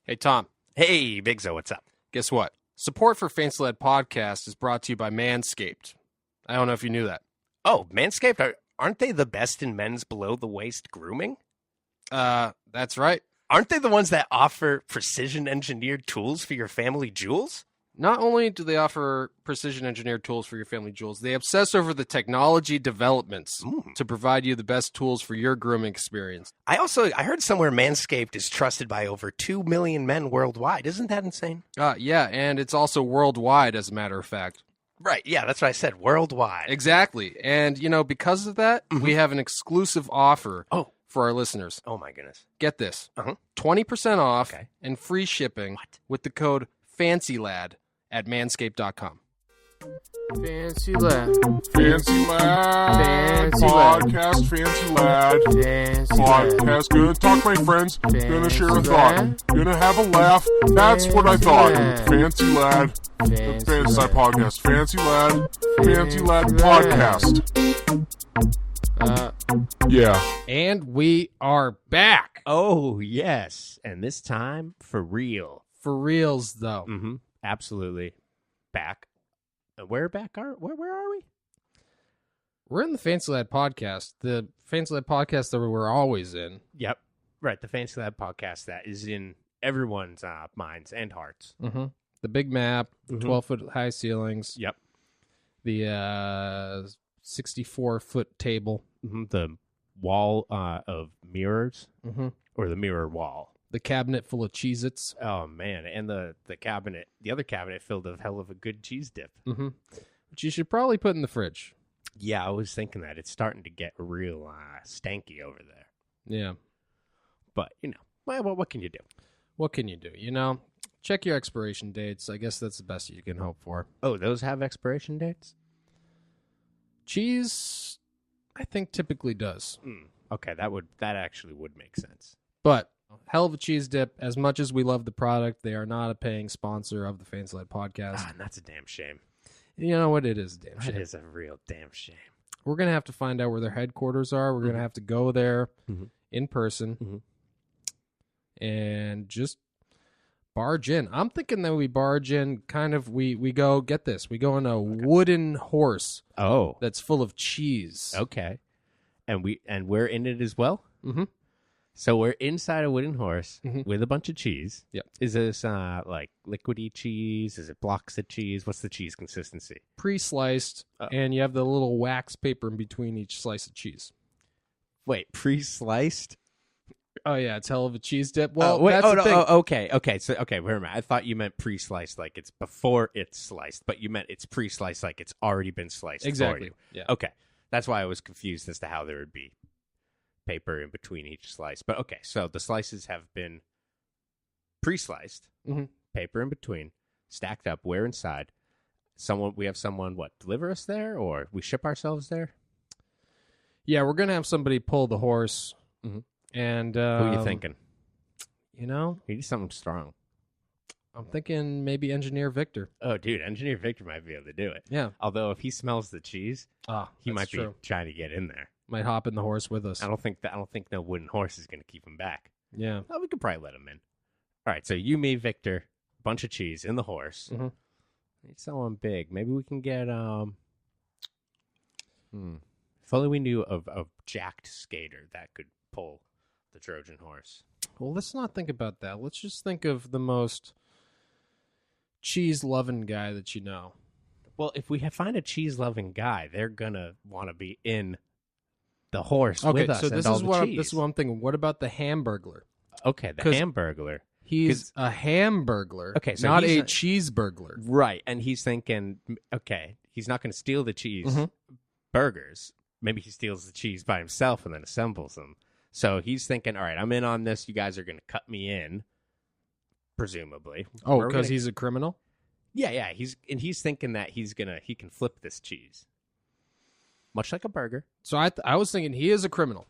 Hey, Tom. Hey, Bigzo, what's up? Guess what? Support for Fancy Lad Podcast is brought to you by Manscaped. I don't know if you knew that. Oh, Manscaped, aren't they the best in men's below-the-waist grooming? That's right. Aren't they the ones that offer precision-engineered tools for your family jewels? Not only do they offer precision-engineered tools for your family jewels, they obsess over the technology developments to provide you the best tools for your grooming experience. I heard somewhere Manscaped is trusted by over 2 million men worldwide. Isn't that insane? Yeah, and it's also worldwide, as a matter of fact. Right, yeah, that's what I said, worldwide. Exactly. And, because of that, we have an exclusive offer for our listeners. Oh, my goodness. Get this. 20% off and free shipping with the code FANCYLAD at manscaped.com. Fancy Lad. Fancy Lad. Fancy Podcast, Fancy Lad. Fancy Podcast. Gonna talk to my friends. Gonna share a Fancy thought. Lad. Gonna have a laugh. That's what I thought. Lad. Fancy Lad. Fancy Fancy Lad Lad. Podcast. Fancy Lad. Fancy Lad Fancy Podcast. Yeah. And we are back. Oh, yes, and this time for real. For reals, though. Mm-hmm. Absolutely. Back. Where are we? We're in the Fancy Lad Podcast. The Fancy Lad Podcast that we're always in. Yep. Right, the Fancy Lad Podcast that is in everyone's minds and hearts. Mm-hmm. The big map, 12-foot high ceilings. Yep. The 64-foot table. Mm-hmm. The wall of mirrors, Mm-hmm. or the mirror wall. The cabinet full of Cheez-Its. Oh, man, and the cabinet, the other cabinet filled with hell of a good cheese dip. Mm-hmm. Which you should probably put in the fridge. Yeah, I was thinking that. It's starting to get real stanky over there. Yeah. But, well, what can you do? What can you do? Check your expiration dates. I guess that's the best you can hope for. Oh, those have expiration dates? Cheese, I think, typically does. Okay, that actually would make sense. But hell of a cheese dip. As much as we love the product, they are not a paying sponsor of the Fancy Lad Podcast. And that's a damn shame. You know what? It is a damn shame. That is a real damn shame. We're going to have to find out where their headquarters are. We're going to have to go there in person and just barge in. I'm thinking that we barge in kind of, we go, get this, we go in a wooden horse that's full of cheese. Okay. And we're in it as well? Mm-hmm. So we're inside a wooden horse with a bunch of cheese. Yep. Is this like liquidy cheese? Is it blocks of cheese? What's the cheese consistency? Pre-sliced, and you have the little wax paper in between each slice of cheese. Wait, pre-sliced? Oh, yeah, it's hell of a cheese dip. Well, wait, that's the thing. Okay. So, wait a minute. I thought you meant pre-sliced, like it's before it's sliced, but you meant it's pre-sliced, like it's already been sliced. Exactly. For you. Yeah. Okay. That's why I was confused as to how there would be paper in between each slice. But okay, so the slices have been pre-sliced, paper in between, stacked up. Where inside? We have someone deliver us there, or we ship ourselves there? Yeah, we're gonna have somebody pull the horse. And Who are you thinking? You need something strong. I'm thinking maybe Engineer Victor. Oh, dude, Engineer Victor might be able to do it. Yeah. Although if he smells the cheese, he might true. be trying to get in there. Might hop in the horse with us. I don't think no wooden horse is going to keep him back. Yeah. Oh, we could probably let him in. All right, so you, me, Victor, bunch of cheese in the horse. Need someone big. Maybe we can get If only we knew of a jacked skater that could pull the Trojan horse. Well, let's not think about that. Let's just think of the most cheese-loving guy that you know. Well, if we find a cheese-loving guy, they're gonna want to be in the horse Okay, with us. so and this all is the what cheese. this is what I'm thinking. What about the Hamburglar? Okay, the 'Cause Hamburglar. He's a Hamburglar. Okay, so not he's a cheeseburglar. Right, and he's thinking, okay, he's not going to steal the cheese burgers. Maybe he steals the cheese by himself and then assembles them. So he's thinking, all right, I'm in on this. You guys are going to cut me in, presumably. Oh, because he's a criminal? Yeah. He's thinking that he can flip this cheese, much like a burger. So I was thinking he is a criminal.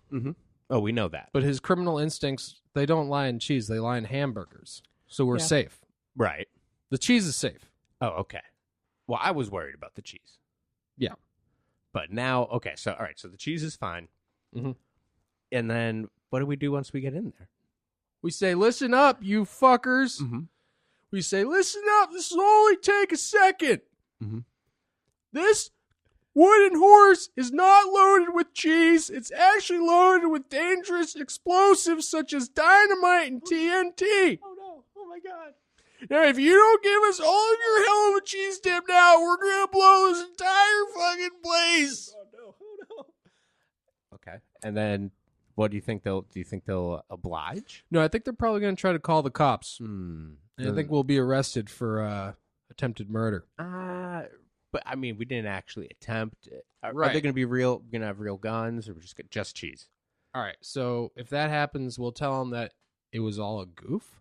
Oh, we know that. But his criminal instincts, they don't lie in cheese. They lie in hamburgers. So we're safe. Right. The cheese is safe. Oh, okay. Well, I was worried about the cheese. Yeah. But now, okay, so, all right, so the cheese is fine. And then what do we do once we get in there? We say, listen up, you fuckers. Mm-hmm. We say, listen up, this will only take a second. Mm-hmm. This wooden horse is not loaded with cheese. It's actually loaded with dangerous explosives such as dynamite and TNT. Oh, no. Oh, my God. Now, if you don't give us all of your hell of a cheese dip now, we're going to blow this entire fucking place. Oh, no. Oh, no. Okay. And then what do you think they'll oblige? No, I think they're probably going to try to call the cops. Hmm. And I think we'll be arrested for attempted murder. But I mean, we didn't actually attempt it. Are Right. they going to be going to have real guns, or just cheese? All right, so if that happens, we'll tell them that it was all a goof.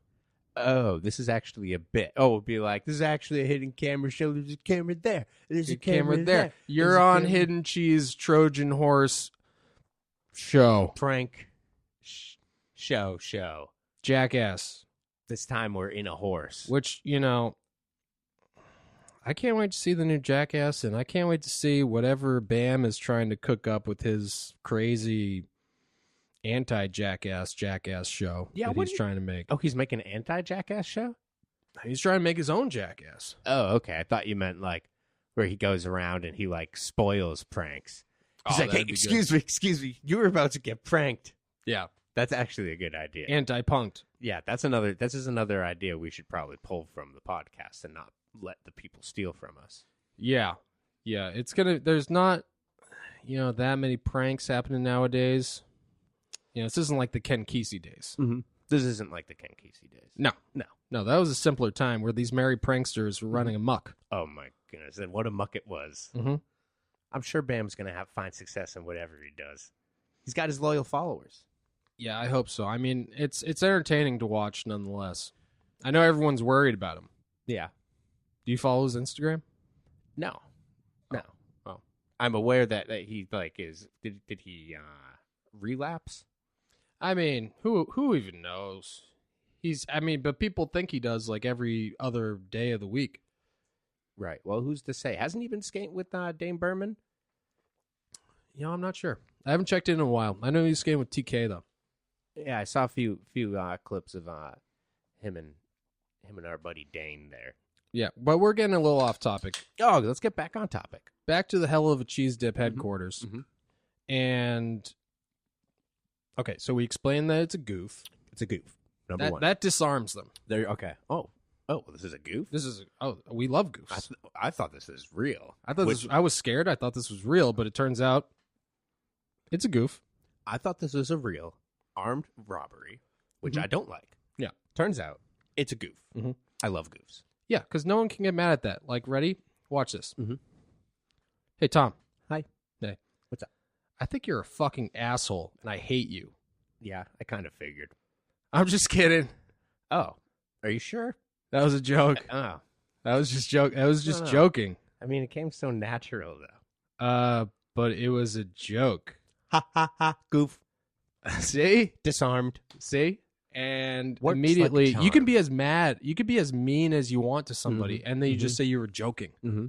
Oh, this is actually a bit. Oh, it'll be like, this is actually a hidden camera show. There's a camera there. There's a camera there. You're There's a on camera- Hidden Cheese Trojan Horse show. Prank show. Jackass. This time we're in a horse. Which, I can't wait to see the new Jackass, and I can't wait to see whatever Bam is trying to cook up with his crazy anti-Jackass show that he's trying to make. Oh, he's making an anti-Jackass show? He's trying to make his own Jackass. Oh, okay. I thought you meant like where he goes around and he like spoils pranks. He's like, hey, that'd be excuse me. You were about to get pranked. Yeah. That's actually a good idea. Anti-punked. Yeah, this is another idea we should probably pull from the podcast and not let the people steal from us. Yeah. Yeah. There's not, that many pranks happening nowadays. This isn't like the Ken Kesey days. Mm-hmm. This isn't like the Ken Kesey days. No, that was a simpler time where these merry pranksters were running amok. Oh my goodness. And what a muck it was. Mm-hmm. I'm sure Bam's going to find success in whatever he does. He's got his loyal followers. Yeah, I hope so. I mean, it's entertaining to watch nonetheless. I know everyone's worried about him. Yeah. Do you follow his Instagram? No. Oh. I'm aware that he did he relapse? I mean, who even knows? But people think he does like every other day of the week. Right. Well, who's to say? Hasn't he been skating with Dame Berman? I'm not sure. I haven't checked in a while. I know he's skating with TK though. Yeah, I saw a few clips of him and our buddy Dane there. Yeah, but we're getting a little off topic. Oh, let's get back on topic. Back to the hell of a cheese dip headquarters. Mm-hmm. And okay, so we explained that it's a goof. It's a goof. Number one. That disarms them. There. Okay. Oh, this is a goof. We love goofs. I thought this is real. I was scared. I thought this was real, but it turns out it's a goof. I thought this was a real armed robbery, which I don't like. Yeah. Turns out it's a goof. Mm-hmm. I love goofs. Yeah, because no one can get mad at that. Like, ready? Watch this. Mm-hmm. Hey, Tom. Hi. Hey. What's up? I think you're a fucking asshole, and I hate you. Yeah, I kind of figured. I'm just kidding. Oh, are you sure? That was a joke. Oh, That was just joking. I mean, it came so natural though. But it was a joke. Ha ha ha! Goof. See? Disarmed. See? And Works immediately, like a you can charm. be as mad, you could be as mean as you want to somebody, and then you just say you were joking. Mm-hmm.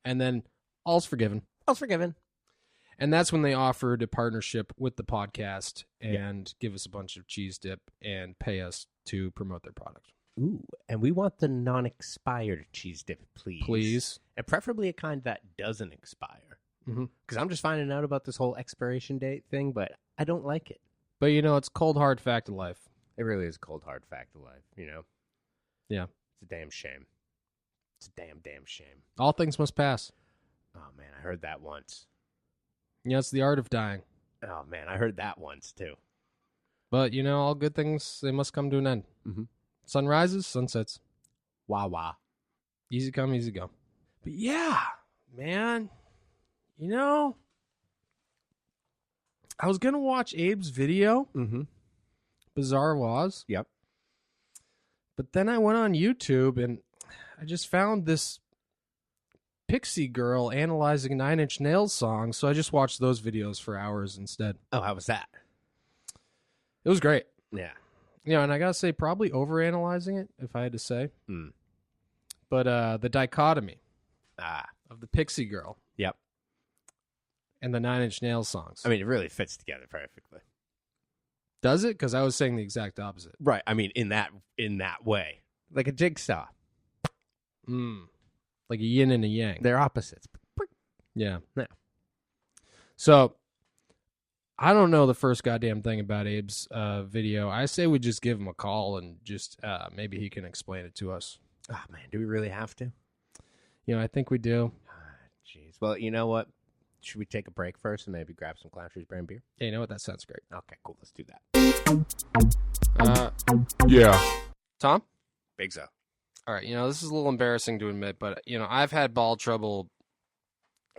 And then all's forgiven. All's forgiven. And that's when they offered a partnership with the podcast and give us a bunch of cheese dip and pay us to promote their product. Ooh, and we want the non-expired cheese dip, please. Please. And preferably a kind that doesn't expire. Mm-hmm. Because I'm just finding out about this whole expiration date thing, but I don't like it. But, it's cold, hard fact of life. It really is a cold, hard fact of life, Yeah. It's a damn shame. It's a damn shame. All things must pass. Oh, man, I heard that once. It's the art of dying. Oh, man, I heard that once, too. But, all good things, they must come to an end. Mm-hmm. Sun rises, sun sets. Wah, wah. Easy come, easy go. But yeah, man, I was going to watch Abe's video, Mm-hmm. Bizarro Oz. Yep. But then I went on YouTube and I just found this Pixie girl analyzing Nine Inch Nails songs. So I just watched those videos for hours instead. Oh, how was that? It was great. Yeah. And I got to say, probably overanalyzing it, if I had to say. Mm. But the dichotomy Ah. of the Pixie girl Yep. and the Nine Inch Nails songs. I mean, it really fits together perfectly. Does it? Because I was saying the exact opposite. Right. I mean, in that way, like a jigsaw. Like a yin and a yang. They're opposites. Yeah. Yeah. So, I don't know the first goddamn thing about Abe's video. I say we just give him a call and just maybe he can explain it to us. Oh, man. Do we really have to? I think we do. Jeez. Well, you know what? Should we take a break first and maybe grab some Clown Trees brand beer? Yeah, you know what? That sounds great. Okay, cool. Let's do that. Yeah. Tom? Bigzo. All right. This is a little embarrassing to admit, but, I've had ball trouble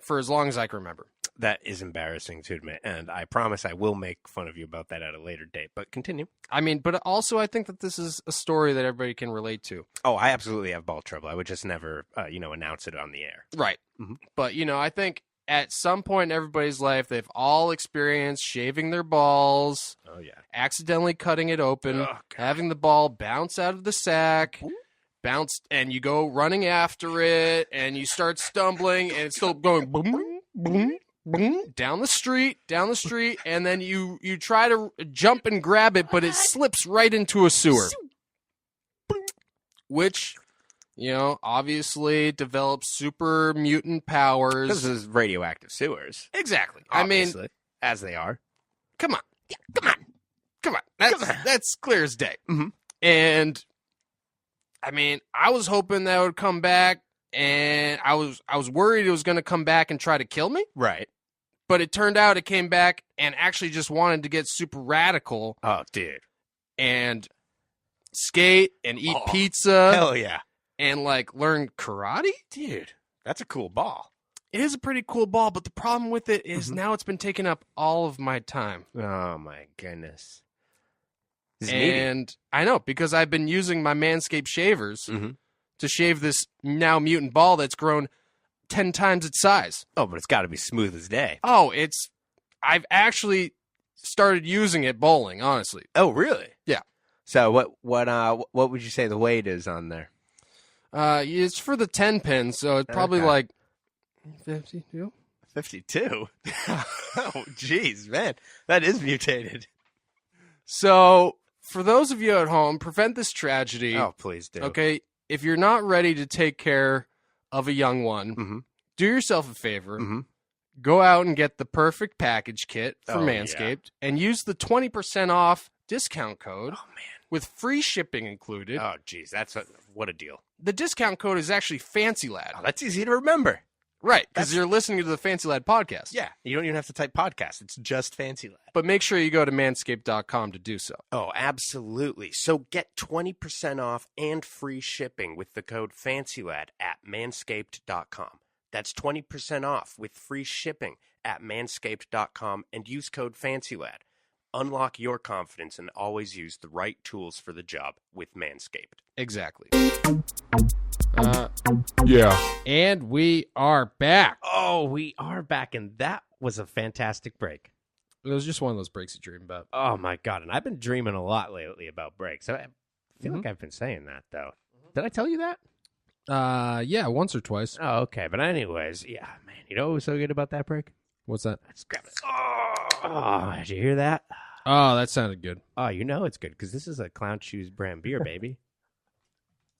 for as long as I can remember. That is embarrassing to admit, and I promise I will make fun of you about that at a later date, but continue. But also I think that this is a story that everybody can relate to. Oh, I absolutely have ball trouble. I would just never, announce it on the air. Right. Mm-hmm. But, I think at some point in everybody's life, they've all experienced shaving their balls. Oh, yeah. Accidentally cutting it open, Oh, having the ball bounce out of the sack, and you go running after it, and you start stumbling, and it's still going boom, boom, boom, down the street, and then you try to jump and grab it, but it slips right into a sewer. Which... obviously develops super mutant powers. This is radioactive sewers. Exactly. Obviously, as they are. Come on. Yeah, come on. That's clear as day. Mm-hmm. And, I was hoping that would come back, and I was worried it was going to come back and try to kill me. Right. But it turned out it came back and actually just wanted to get super radical. Oh, dude. And skate and eat pizza. Hell yeah. And, learn karate? Dude, that's a cool ball. It is a pretty cool ball, but the problem with it is now it's been taking up all of my time. Oh, my goodness. And I know, because I've been using my Manscaped shavers to shave this now mutant ball that's grown 10 times its size. Oh, but it's got to be smooth as day. Oh, I've actually started using it bowling, honestly. Oh, really? Yeah. So what would you say the weight is on there? It's for the 10 pin, so it's probably like 52. 52? Oh, jeez, man. That is mutated. So, for those of you at home, prevent this tragedy. Oh, please do. Okay, if you're not ready to take care of a young one, do yourself a favor. Go out and get the perfect package kit for Manscaped and use the 20% off discount code. Oh, man. With free shipping included. Oh, jeez, what a deal. The discount code is actually Fancy Lad. Oh, that's easy to remember. Right, because you're listening to the Fancy Lad podcast. Yeah, you don't even have to type podcast. It's just Fancy Lad. But make sure you go to manscaped.com to do so. Oh, absolutely. So get 20% off and free shipping with the code FANCYLAD at manscaped.com. That's 20% off with free shipping at manscaped.com and use code FANCYLAD. Unlock your confidence and always use the right tools for the job with Manscaped. Exactly. Yeah. And we are back. Oh, we are back, and that was a fantastic break. It was just one of those breaks you dream about. Oh, my God, and I've been dreaming a lot lately about breaks. I feel like I've been saying that, though. Did I tell you that? Yeah, once or twice. Oh, okay, but anyways, yeah, man, you know what was so good about that break? What's that? Let's grab it. Oh, did you hear that? Oh, that sounded good. Oh, you know it's good, because this is a Clown Shoes brand beer, baby.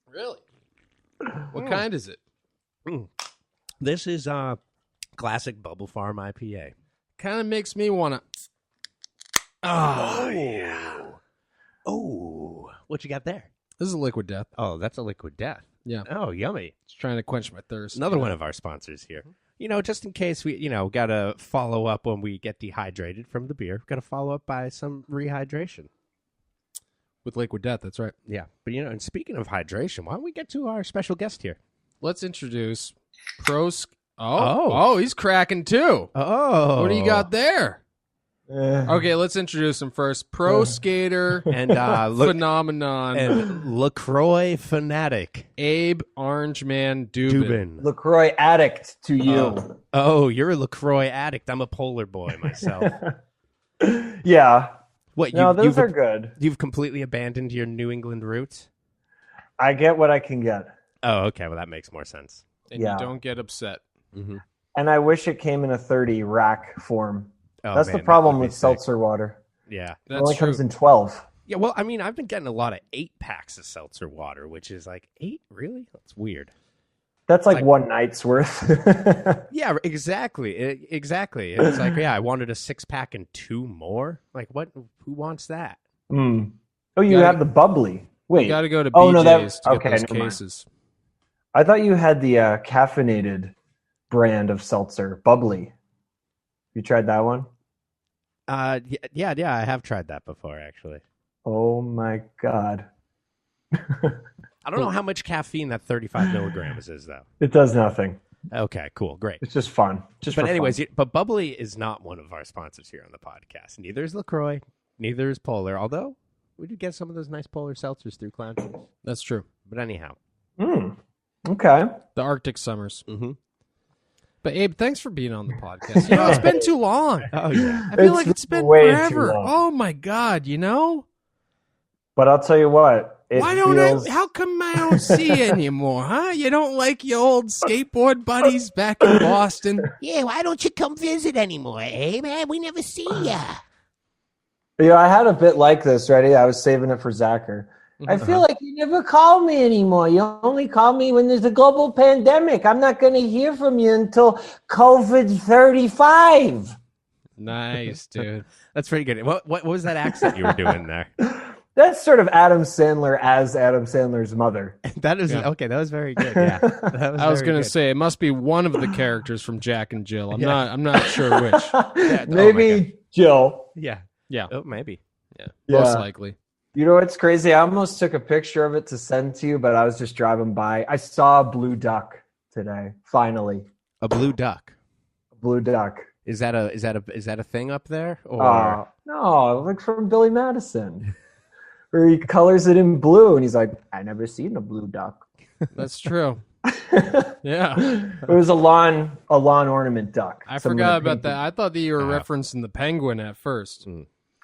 Really? What kind is it? This is classic Bubble Farm IPA. Kind of makes me want to... Oh, yeah. Oh, what you got there? This is a Liquid Death. Oh, that's a Liquid Death. Yeah. Oh, yummy. Just trying to quench my thirst. Another one of our sponsors here. You know, just in case we, got to follow up when we get dehydrated from the beer. Got to follow up by some rehydration. With Liquid Death, that's right. Yeah. But, and speaking of hydration, why don't we get to our special guest here? Let's introduce Oh, he's cracking too. Oh. What do you got there? Okay, let's introduce him first. Pro skater and phenomenon and LaCroix fanatic. Abe OrangeMan Dubin. LaCroix addict to you. Oh, you're a LaCroix addict. I'm a polar boy myself. Yeah. What? No, those are good. You've completely abandoned your New England roots? I get what I can get. Oh, okay. Well, that makes more sense. And you don't get upset. And I wish it came in a 30 rack form. Oh, That's man, the problem with seltzer water. Yeah. It That's only true. comes in 12. Yeah, well, I mean, I've been getting a lot of 8-packs of seltzer water, which is like 8? Really? That's weird. That's like like- one night's worth. Yeah, exactly. Exactly. It's like, yeah, I wanted a 6-pack and 2 more. Like, what? Who wants that? Mm. Oh, you Gotta- have the bubbly. Wait. You got to go to Oh, no, BJ's to get okay, those never mind. cases. I thought you had the caffeinated brand of seltzer, bubbly. You tried that one? Yeah, I have tried that before, actually. Oh my God. I don't know how much caffeine that 35 milligrams is, though. It does nothing. Okay, cool, great. It's just fun. Just But for anyways, fun. but Bubbly is not one of our sponsors here on the podcast. Neither is LaCroix. Neither is Polar. Although we did get some of those nice Polar seltzers through Clown Shoes. That's true. But anyhow, Okay. The Arctic summers. mm-hmm. But Abe, thanks for being on the podcast. You know, it's been too long. Oh yeah, I feel like it's been way too forever. long. Oh my God, you know? But I'll tell you what. Why don't I? How come I don't see you anymore, huh? You don't like your old skateboard buddies back in Boston? Yeah, why don't you come visit anymore, eh, man? We never see ya. Yeah, I had a bit like this, ready? I was saving it for Zachar. I feel like you never call me anymore. You only call me when there's a global pandemic. I'm not going to hear from you until COVID 35. Nice, dude. that's pretty good. What was that accent you were doing there? That's sort of Adam Sandler as Adam Sandler's mother. That is Yeah. okay. That was very good. Yeah, I was very going to good. say it must be one of the characters from Jack and Jill. I'm not sure which. Yeah, Maybe Jill. Yeah. Yeah, Oh, maybe. most Yeah. likely. You know what's crazy? I almost took a picture of it to send to you, but I was just driving by. I saw a blue duck today. Finally, A blue duck. a blue duck. Is that a thing up there? Or No, like from Billy Madison, where he colors it in blue, and he's like, "I never seen a blue duck." That's true. Yeah, It was a lawn ornament duck. I Someone forgot had about that. painted- I thought that you were referencing the penguin at first.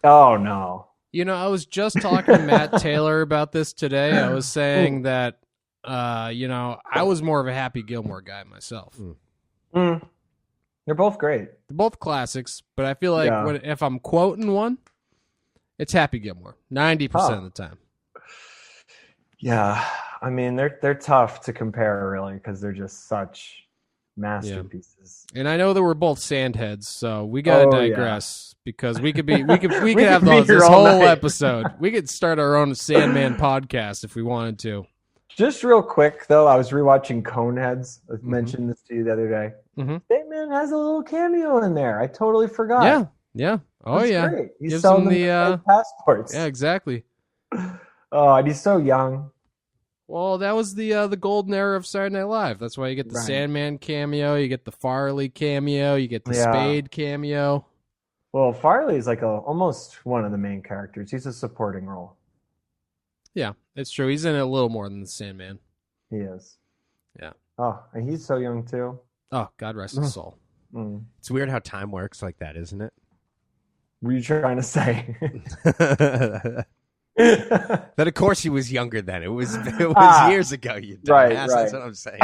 Oh no. You know, I was just talking to Matt Taylor about this today. I was saying that, you know, I was more of a Happy Gilmore guy myself. They're both great. They're both classics, but I feel like Yeah. if I'm quoting one, it's Happy Gilmore 90% of the time. Yeah, I mean they're tough to compare really because they're just such masterpieces. And I know that we're both sandheads, so we gotta Oh, yeah. digress because we could have could this be here all whole night. episode. We could start our own Sandman podcast if we wanted to. Just real quick though, I was rewatching Coneheads. I mentioned this to you the other day. Mhm. Bateman has a little cameo in there. I totally forgot. Yeah, yeah. Oh That's yeah. great. He's Gives selling him them the, like passports. Yeah, exactly. Oh, and he's so young. Well, that was the golden era of Saturday Night Live. That's why you get the Right. Sandman cameo, you get the Farley cameo, you get the Yeah. Spade cameo. Well, Farley is like almost one of the main characters. He's a supporting role. Yeah, it's true. He's in it a little more than the Sandman. He is. Yeah. Oh, and he's so young too. Oh, God rest his soul. Mm. It's weird how time works like that, isn't it? What are you trying to say? That of course he was younger then. It was years ago. You dumbass. Right, That's right. what I'm saying.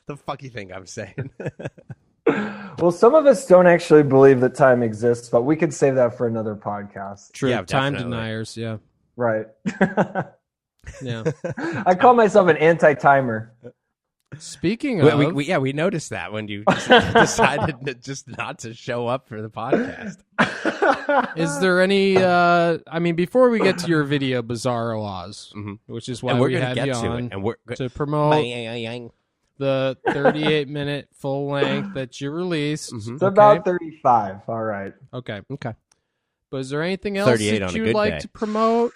The fuck you think I'm saying? Well, some of us don't actually believe that time exists, but we could save that for another podcast. True. Yeah, Time definitely. deniers. Yeah. Right. Yeah. I call myself an anti-timer. Speaking of, we noticed that when you decided just not to show up for the podcast. is there any? I mean, before we get to your video, Bizarro Oz, which is why And we're we gonna have get you to on it, and we're to promote the 38-minute full length that you released. It's about 35. All right. Okay. Okay. But is there anything else 38 that on a you'd good like day. to promote?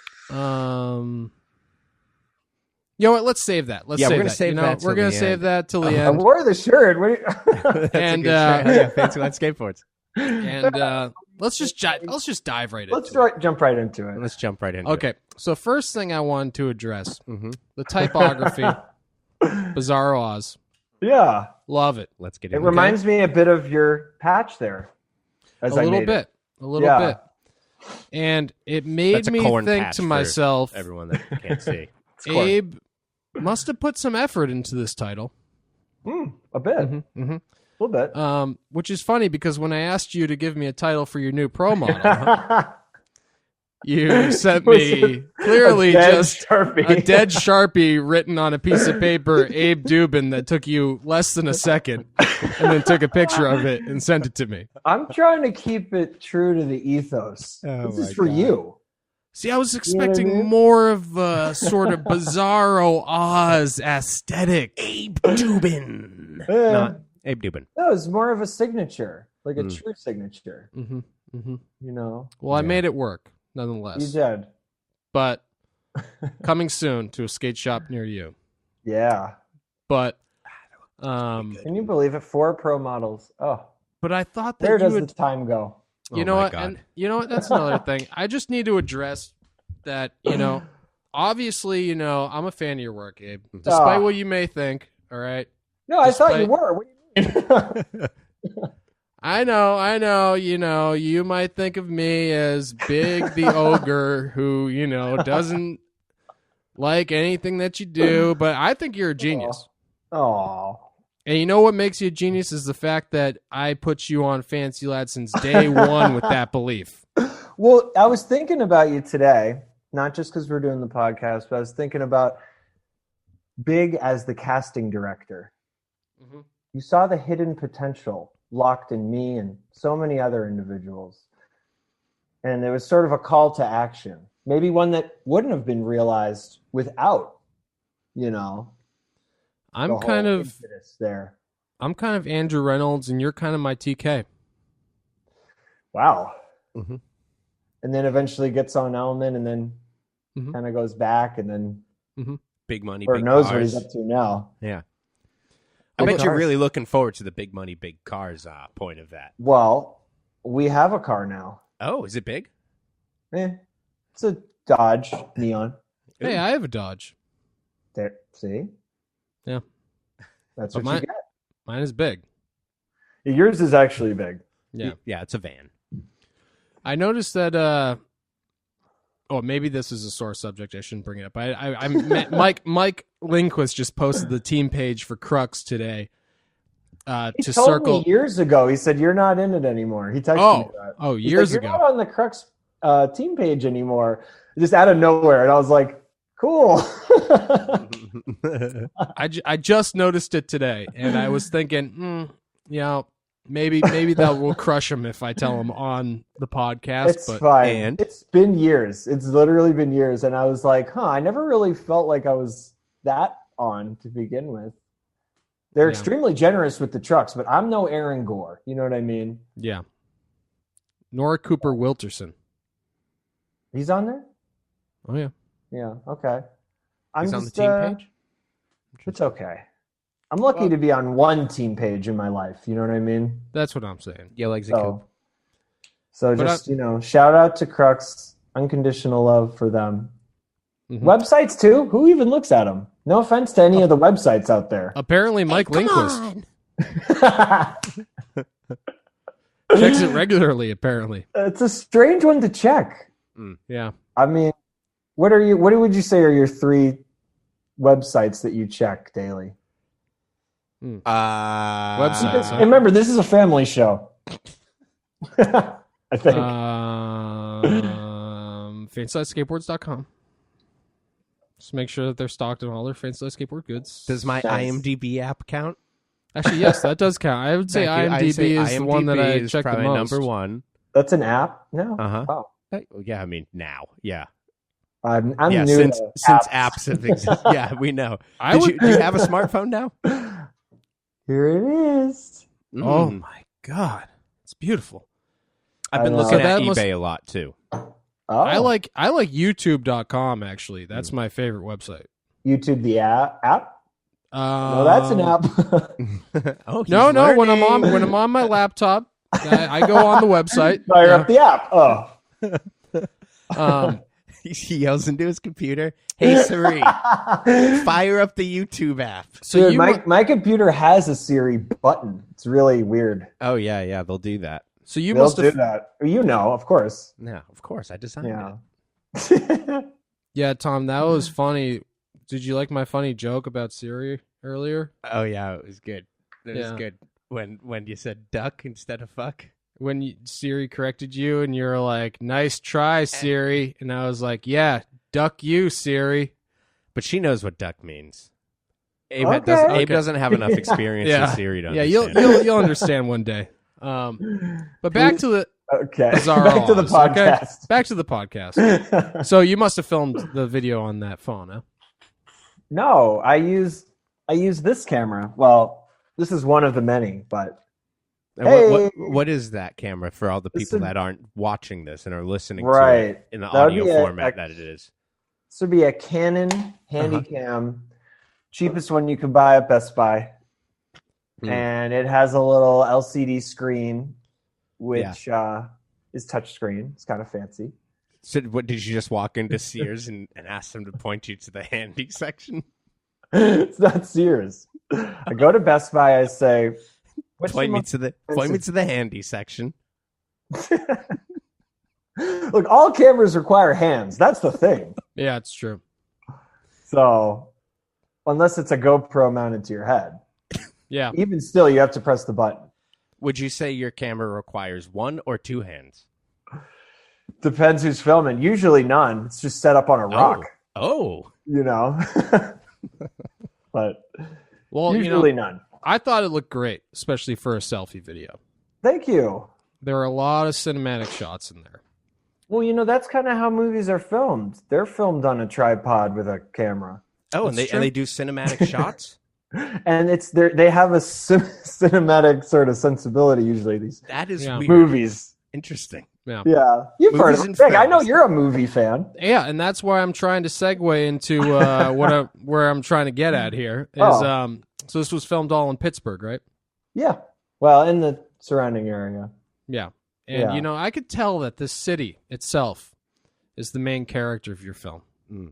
You know what? Let's save that. Yeah, we're gonna save that We're till gonna the save end. that till the I end. wore the shirt. What are you- That's And, a good shirt. Yeah, fancy line skateboards. And let's just dive right Let's into it. jump right into it. Let's jump right into it. Okay. So first thing I wanted to address the typography, Bizarro Oz. Yeah. Love it. Let's get It into reminds me a bit of your patch there. As A I little made bit. it. A little Yeah. bit. And it made That's a me corn think patch to for myself, everyone that can't see. corn. Abe must have put some effort into this title. A bit. A little bit. Which is funny because when I asked you to give me a title for your new pro model, You sent me clearly just Sharpie. a dead Sharpie written on a piece of paper, Abe Dubin, that took you less than a second, and then took a picture of it and sent it to me. I'm trying to keep it true to the ethos. This is for you. See, I was expecting more of a sort of Bizarro Oz aesthetic. Abe Dubin. Not Abe Dubin. No, it's more of a signature, like a true signature. Mm-hmm, mm-hmm. You know? Well, I made it work, nonetheless. You did. But coming soon to a skate shop near you. Yeah. But can you believe it? 4 pro models. Oh. But I thought that Where does would, the time go? You know what? And you know what? That's another thing. I just need to address that, obviously, I'm a fan of your work, Abe. Despite what you may think, all right? No, I thought you were. What do you mean? I know, you might think of me as Big the Ogre who, doesn't like anything that you do, but I think you're a genius. Oh. And you know what makes you a genius is the fact that I put you on Fancy Lad since day one with that belief. Well, I was thinking about you today, not just because we're doing the podcast, but I was thinking about Big as the casting director. Mm-hmm. You saw the hidden potential locked in me and so many other individuals. And it was sort of a call to action. Maybe one that wouldn't have been realized without, I'm kind of Andrew Reynolds, and you're kind of my TK. Wow. Mm-hmm. And then eventually gets on Element, and then kind of goes back, and then Big money, or big knows cars. what he's up to now. Yeah. I bet you're really looking forward to the big money, big cars point of that. Well, we have a car now. Oh, is it big? It's a Dodge Neon. Hey, I have a Dodge. There, see? Yeah. That's but what you get. Mine is big. Yours is actually big. Yeah. Yeah, it's a van. I noticed that maybe this is a sore subject. I shouldn't bring it up. I Mike Lindquist just posted the team page for Crux today. He told me years ago. He said, you're not in it anymore. He texted me that. Oh, years ago. You're not on the Crux team page anymore. Just out of nowhere. And I was like, cool. I just noticed it today, and I was thinking, maybe that will crush him if I tell him on the podcast. It's fine. It's been years. It's literally been years, and I was like, I never really felt like I was that on to begin with. They're extremely generous with the trucks, but I'm no Aaron Gore. You know what I mean? Yeah. Nora Cooper Wilterson. He's on there? Oh, yeah. Yeah, okay. He's on the team page? It's okay. I'm lucky to be on one team page in my life. You know what I mean? That's what I'm saying. Yeah, legs and coop. So just, shout out to Crux. Unconditional love for them. Mm-hmm. Websites, too? Who even looks at them? No offense to any of the websites out there. Apparently, Mike Lindquist. Checks it regularly, apparently. It's a strange one to check. Yeah. I mean, what would you say are your 3 websites that you check daily? Websites. And remember, this is a family show. I think. FancyLifeSkateboards.com. Just make sure that they're stocked in all their Fancy Life Skateboard goods. Does my IMDb app count? Actually, yes, that does count. I would say IMDb is the one that I check the most. Number 1. That's an app now? Uh-huh. Wow. Yeah, I mean, now. Yeah. I'm new since apps have existed. Yeah, we know. Do you have a smartphone now? Here it is. Oh my God, it's beautiful. I've been looking at eBay a lot too. Oh. I like YouTube.com actually. That's my favorite website. YouTube the app? No, that's an app. No. When I'm on my laptop, I go on the website. Fire up the app. Oh. He yells into his computer, "Hey Siri, fire up the YouTube app." So dude, my computer has a Siri button. It's really weird. Oh yeah, they'll do that. So you must do that. Of course. Yeah, of course. I designed it. Yeah, Tom, that was funny. Did you like my funny joke about Siri earlier? Oh yeah, it was good. It was good when you said duck instead of fuck. Siri corrected you and you're like, nice try, Siri. And I was like, yeah, duck you, Siri. But she knows what duck means. Abe, Okay. Abe doesn't have enough experience with Siri to understand. You'll understand one day. But back to the Bizarro back to the Oz, podcast. Okay? Back to the podcast. So you must have filmed the video on that phone, huh? No, I use this camera. Well, this is one of the many, but And what is that camera for all the people that aren't watching this and are listening to it in the audio format that it is? This would be a Canon Handycam, cheapest one you could buy at Best Buy. And it has a little LCD screen, which is touchscreen. It's kind of fancy. So what, did you just walk into Sears and ask them to point you to the handy section? It's not Sears. I go to Best Buy, I say, point me to the handy section. Look, all cameras require hands. That's the thing. Yeah, it's true. So, unless it's a GoPro mounted to your head. Yeah. Even still, you have to press the button. Would you say your camera requires one or two hands? Depends who's filming. Usually none. It's just set up on a rock. Oh. You know? But well, usually none. I thought it looked great, especially for a selfie video. Thank you. There are a lot of cinematic shots in there. Well, that's kind of how movies are filmed. They're filmed on a tripod with a camera. Oh, and they do cinematic shots? And they have a cinematic sort of sensibility usually, these weird. Movies. Interesting. Yeah. You've heard of it. I know you're a movie fan. Yeah, and that's why I'm trying to segue into where I'm trying to get at here. So this was filmed all in Pittsburgh, right? Yeah. Well, in the surrounding area. Yeah. And, I could tell that this city itself is the main character of your film.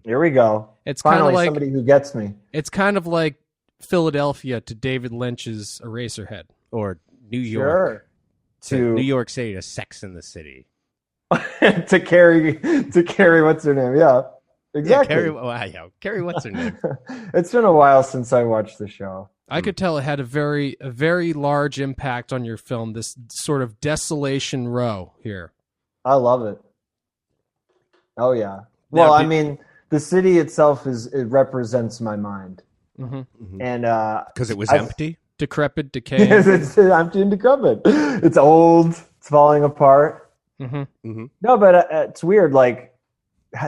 Here we go. It's finally kind of like somebody who gets me. It's kind of like Philadelphia to David Lynch's Eraserhead. Or New York. To New York City to Sex in the City. to Carrie, what's her name? Yeah, exactly. Carrie, what's her name? It's been a while since I watched the show. I could tell it had a very large impact on your film, this sort of desolation row here. I love it. Oh, yeah. Well, I mean, the city itself it represents my mind. Mm-hmm. And because it was empty? Decrepit, decaying. It's empty and decrepit. It's old. It's falling apart. Mm-hmm. Mm-hmm. No, but it's weird. Like,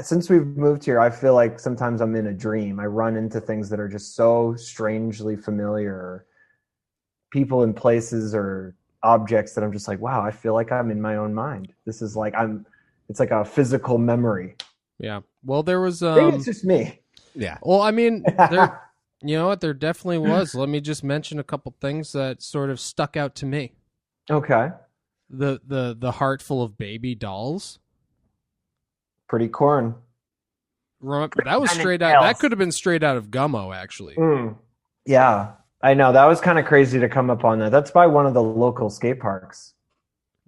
since we've moved here, I feel like sometimes I'm in a dream. I run into things that are just so strangely familiar. People and places or objects that I'm just like, wow, I feel like I'm in my own mind. This is like, it's like a physical memory. Yeah. Well, there was... Maybe it's just me. Yeah. Well, I mean, you know what? There definitely was. Let me just mention a couple things that sort of stuck out to me. Okay. The heart full of baby dolls. Pretty corn. That was straight out. That could have been straight out of Gummo, actually. Yeah, I know. That was kind of crazy to come up on that. That's by one of the local skate parks.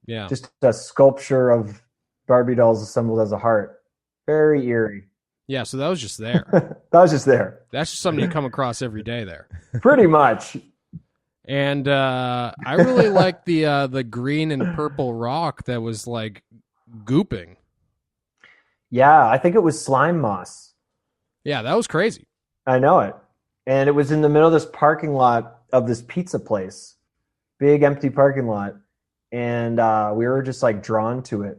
Yeah. Just a sculpture of Barbie dolls assembled as a heart. Very eerie. Yeah, so that was just there. That was just there. That's just something you come across every day there. Pretty much. And I really liked the green and purple rock that was like gooping. Yeah, I think it was slime moss. Yeah, that was crazy. I know it. And it was in the middle of this parking lot of this pizza place. Big empty parking lot. And we were just like drawn to it,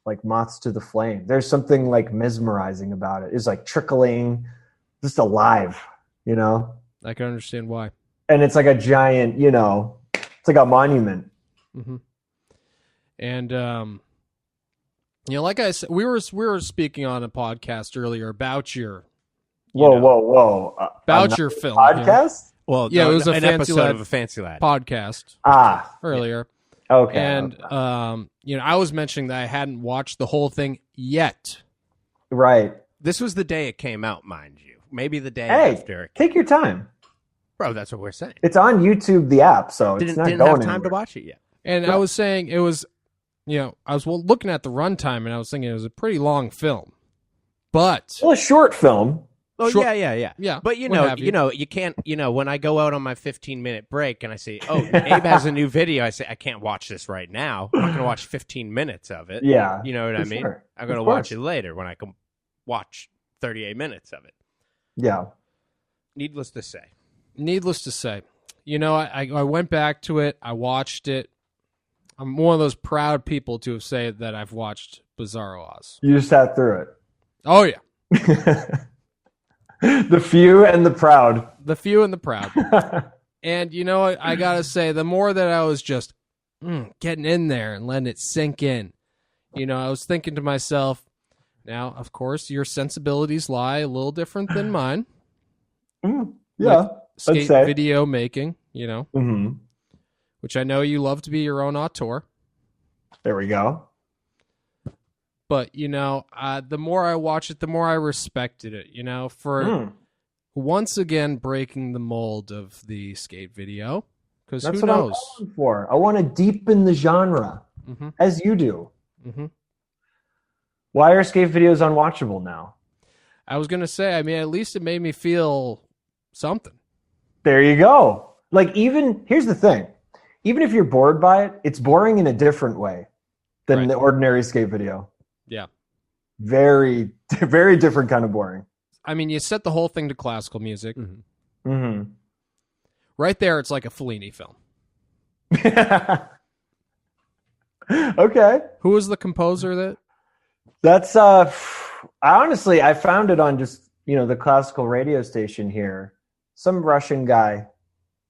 like moths to the flame. There's something like mesmerizing about it. It's like trickling, just alive, you know? I can understand why. And it's like a giant, it's like a monument. Mm-hmm. And, like I said, we were speaking on a podcast earlier about your... Whoa. About your film. Podcast? Well, yeah, it was an episode of a Fancy Lad podcast. Earlier. Okay. And, I was mentioning that I hadn't watched the whole thing yet. Right. This was the day it came out, mind you. Maybe the day after. Take your time. Bro, that's what we're saying. It's on YouTube, the app, so it's not didn't going have time anywhere. to watch it yet. And I was saying it was, I was looking at the runtime, and I was thinking it was a pretty long film. But... Well, a short film. Oh, Short- yeah. Yeah, But what have you. you can't. When I go out on my 15-minute break and I say, "Oh, Abe has a new video," I say, "I can't watch this right now. I'm not going to watch 15 minutes of it." Yeah, You know what I mean? sure. I'm going to Of watch course. it later when I can watch 38 minutes of it. Yeah. Needless to say. I went back to it. I watched it. I'm one of those proud people to say that I've watched Bizarro Oz. You sat through Oh, yeah. it. The few and the proud. The few and the proud. And, I got to say, the more that I was just getting in there and letting it sink in, I was thinking to myself, now, of course, your sensibilities lie a little different than mine. Yeah. Skate say. video making, Mm-hmm. which I know you love to be your own auteur. There we go. But, the more I watched it, the more I respected it, for once again breaking the mold of the skate video. Because who That's what knows? I'm going for. I want to deepen the genre, as you do. Mm-hmm. Why are skate videos unwatchable now? I was going to say, at least it made me feel something. There you go. Here's the thing. Even if you're bored by it, it's boring in a different way than Right. the ordinary skate video. Yeah. Very, very different kind of boring. You set the whole thing to classical music. Mm-hmm. Right there, it's like a Fellini film. Okay. Who was the composer that? That's I found it on just, the classical radio station here. Some Russian guy.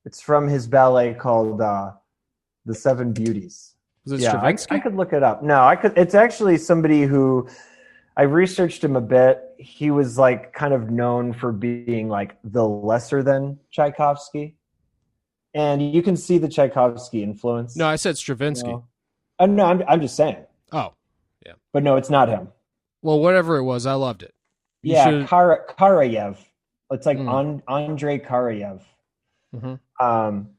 It's from his ballet called The Seven Beauties. Was it Yeah, I Stravinsky? could look it up. No, I could. It's actually somebody who I researched him a bit. He was kind of known for being the lesser than Tchaikovsky, and you can see the Tchaikovsky influence. No, I said Stravinsky. No, I'm just saying. Oh, But no, it's not him. well, whatever it was, I loved it. You Yeah, should- Karayev. It's like Mm. Andrei Karayev. Mhm.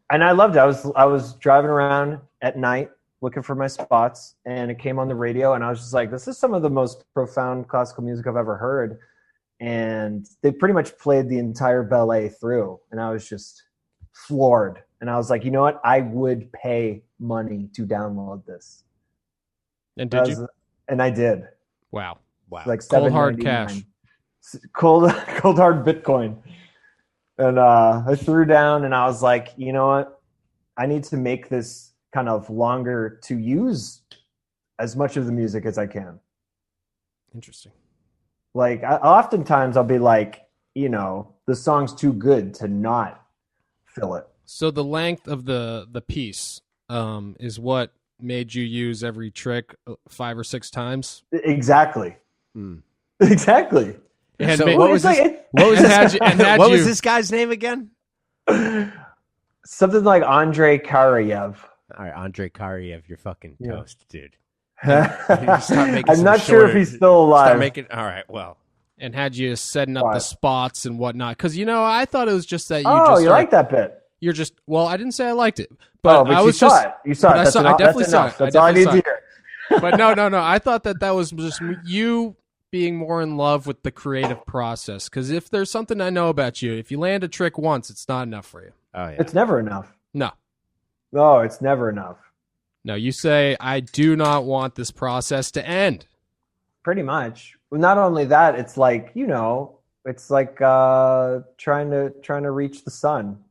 And I loved it. I was driving around at night looking for my spots, and it came on the radio, and I was just like, this is some of the most profound classical music I've ever heard. And they pretty much played the entire ballet through, and I was just floored. And I was like, you know what? I would pay money to download this. And did you? And I did. Wow. Like Cold hard $7.99. cash. Cold hard Bitcoin. And I threw down, and I was like, you know what? I need to make this kind of longer to use as much of the music as I can. Interesting. Oftentimes I'll be like, the song's too good to not fill it. So the length of the piece is what made you use every trick 5 or 6 times. Exactly. Exactly. And So ma- what was what was this guy's name again? Something like Andrei Karayev. All right, Andrei Karyev, you're fucking Yeah. toast, dude. Start making I'm some not sure if shorter- he's still alive. Start making. All right, well, and had you setting up What? the spots and whatnot? Because I thought it was just that you Oh, just you are- like that bit? You're just I didn't say I liked it, but I you was saw just it. You saw but it. I That's saw- I enough. definitely That's saw enough. it. I That's all I need definitely to saw hear. but no. I thought that was just you being more in love with the creative process. Because if there's something I know about you, if you land a trick once, it's not enough for you. oh yeah. It's never enough. No, It's never enough. you say I do not want this process to end. Pretty much. Well, not only that, it's like it's like trying to reach the sun,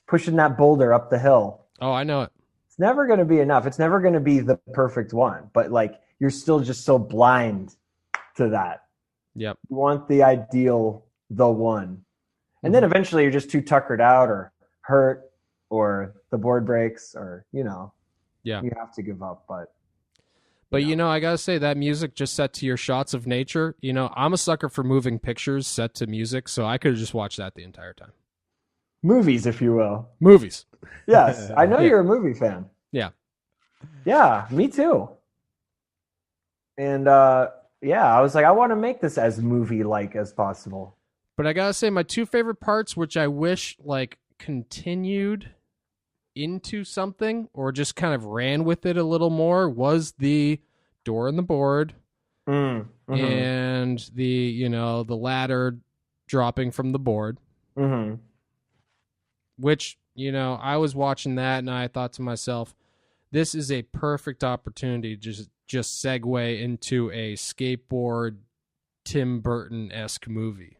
pushing that boulder up the hill. Oh, I know it. It's never going to be enough. It's never going to be the perfect one. But you're still just so blind to that. Yep. You want the ideal, the one, and then eventually you're just too tuckered out or hurt, or the board breaks, or Yeah. you have to give up. But I gotta say that music just set to your shots of nature. I'm a sucker for moving pictures set to music, so I could have just watched that the entire time. movies, if you will. Movies. Yes, I know Yeah. you're a movie fan. Yeah. Yeah, me too. And I was like, I want to make this as movie-like as possible. But I gotta say, my 2 favorite parts, which I wish continued into something or just kind of ran with it a little more, was the door in the board Mm-hmm. and the the ladder dropping from the board. Mm-hmm. Which, I was watching that and I thought to myself, this is a perfect opportunity to just segue into a skateboard Tim Burton-esque movie.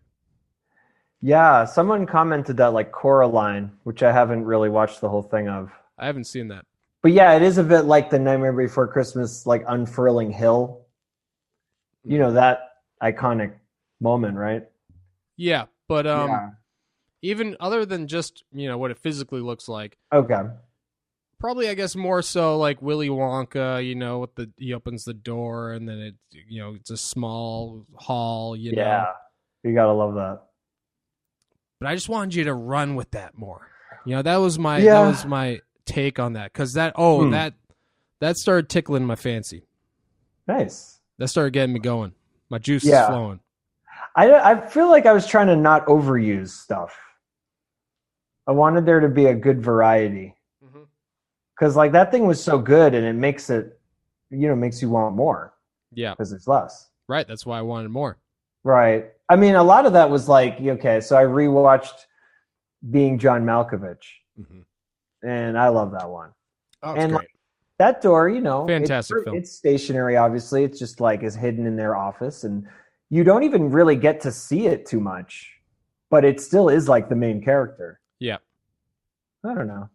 Yeah, someone commented that like Coraline, which I haven't really watched the whole thing of. I haven't seen that. But yeah, it is a bit like the Nightmare Before Christmas, like unfurling hill. That iconic moment, right? Yeah, but even other than just, what it physically looks like. Okay. Probably, I guess, more so like Willy Wonka, with he opens the door and then it's a small hall, Yeah, you gotta love that. But I just wanted you to run with that more. That was my take on that, because that started tickling my fancy. Nice. That started getting me going. My juice is flowing. I feel like I was trying to not overuse stuff. I wanted there to be a good variety. Because like that thing was so good, and it makes it, makes you want more. Yeah. Because there's less. Right. That's why I wanted more. Right. I mean, a lot of that was like, okay, so I rewatched Being John Malkovich, and I love that one. Oh, and great. Like, that door, fantastic film. It's stationary, obviously. It's just like is hidden in their office, and you don't even really get to see it too much, but it still is like the main character. Yeah. I don't know.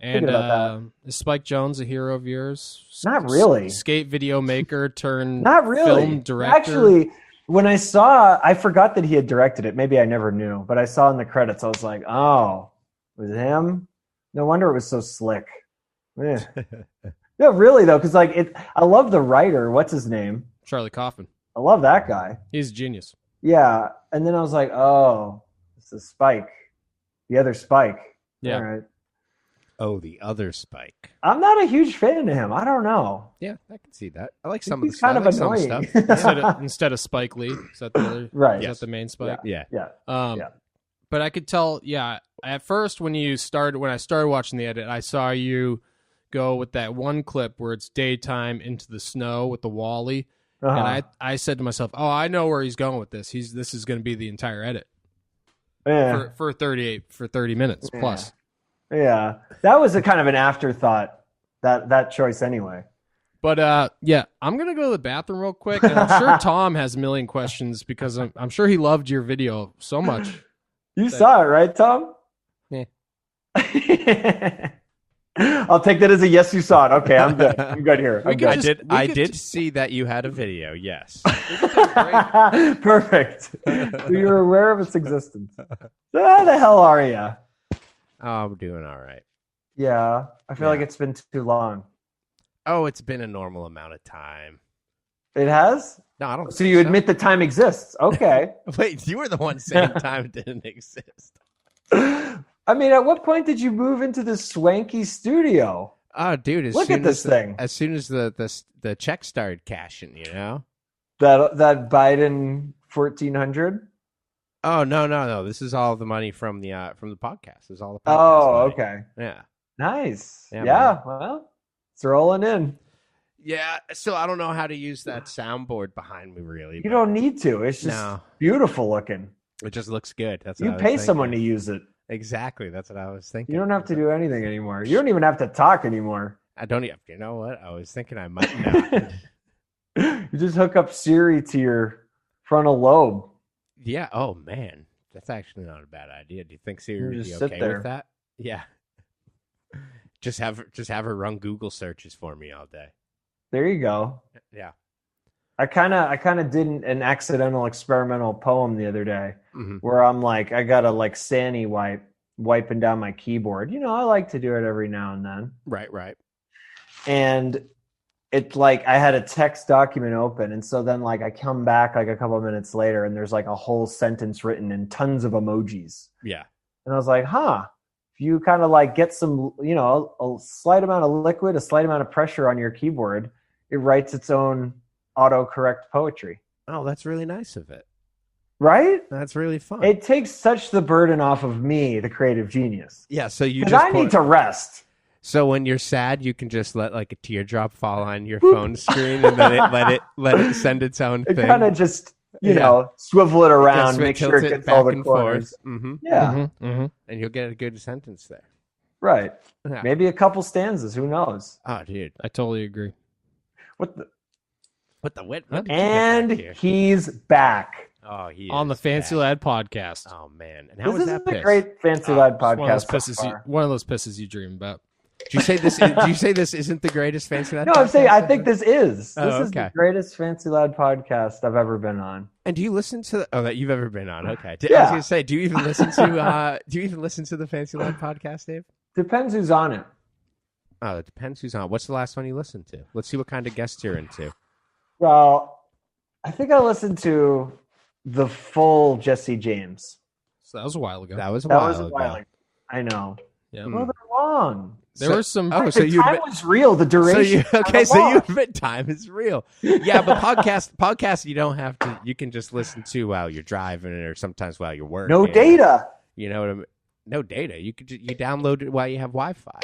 And is Spike Jonze a hero of yours? Not really. Skate video maker turned Not really. Film director. Actually, when I forgot that he had directed it. Maybe I never knew, but I saw in the credits. I was like, oh, it was him? No wonder it was so slick. No, really though, because like I love the writer. What's his name? Charlie Kaufman. I love that guy. He's a genius. Yeah, and then I was like, oh, this is Spike, the other Spike. Yeah. All right. Oh, the other Spike. I'm not a huge fan of him. I don't know. Yeah, I can see that. I like some of the He's stuff. kind of annoying. instead of Spike Lee. Is that the other? Right. Is that the main Spike? Yeah. But I could tell. Yeah. At first, when I started watching the edit, I saw you go with that one clip where it's daytime into the snow with the Wally, and I said to myself, "Oh, I know where he's going with this. This is going to be the entire edit for 30 minutes plus." Yeah, that was a kind of an afterthought, that choice anyway. But yeah, I'm gonna go to the bathroom real quick, and I'm sure Tom has a million questions because I'm sure he loved your video so much. You saw it, right, Tom? Yeah. I'll take that as a yes. You saw it. Okay, I'm good. I'm good here. I did see that you had a video. Yes. Perfect. You were aware of its existence. So how the hell are you? Oh, I'm doing all right. Yeah, I feel like it's been too long. Oh, it's been a normal amount of time. It has? No, I don't. So you admit that time exists? Okay. Wait, you were the one saying time didn't exist. I mean, at what point did you move into this swanky studio? Oh, dude! Look at this thing. As soon as the check started cashing, that Biden 1400. Oh no! This is all the money from the podcast. This is all the podcast money. Okay. Yeah. Nice. Yeah. Well, it's rolling in. Yeah. So I don't know how to use that soundboard behind me. Really, you don't need to. It's just beautiful looking. It just looks good. That's you pay someone to use it. Exactly. That's what I was thinking. You don't have to do anything anymore. You don't even have to talk anymore. I don't. You know what? I was thinking I might not. You just hook up Siri to your frontal lobe. Yeah. Oh man, that's actually not a bad idea. Do you think Siri would be okay with that? Yeah. Just have her run Google searches for me all day. There you go. Yeah. I kind of did an accidental experimental poem the other day where I'm like, I got a like Sani wiping down my keyboard. I like to do it every now and then. Right. And it's like I had a text document open, and so then like I come back like a couple of minutes later, and there's like a whole sentence written in tons of emojis. Yeah. And I was like, if you kind of like get some, a slight amount of liquid, a slight amount of pressure on your keyboard, it writes its own autocorrect poetry. Oh, that's really nice of it. Right? That's really fun. It takes such the burden off of me, the creative genius. Yeah, so you just I need to rest. So when you're sad, you can just let like a teardrop fall on your phone screen, and then let it send its own thing. It kind of just you know, swivel it around, make tilt sure it gets all back the and corners. forth. Mm-hmm. Yeah, And you'll get a good sentence there. right. Yeah. Maybe a couple stanzas. Who knows? Oh, dude. I totally agree. What the? What the what? When did you get And back here? he's back. Oh, he On the is Fancy back. Lad podcast. Oh man, and how This was is that a piss? great Fancy Oh, Lad It's one of those podcast. so pisses far. one of those pisses you dream about. Do you say this? Do you say this isn't the greatest Fancy Lad? No, I'm saying podcast I think ever? this is. Oh, This is okay. the greatest Fancy Lad podcast I've ever been on. And do you listen to that you've ever been on? Okay. I was Yeah. gonna say, do you even listen to the Fancy Lad podcast, Dave? Depends who's on it. Oh, it depends who's on. What's the last one you listened to? Let's see what kind of guests you're into. Well, I think I listened to the full Jesse James. So that was a while ago. That was a That while was a ago. while ago. I know. Yeah. Well, they're long. There were some. Oh, The so you time was real. The duration. you admit time is real. Yeah, but podcast you don't have to. You can just listen to while you're driving or sometimes while you're working. No data. You know what I mean? No data. You could you download it while you have Wi-Fi,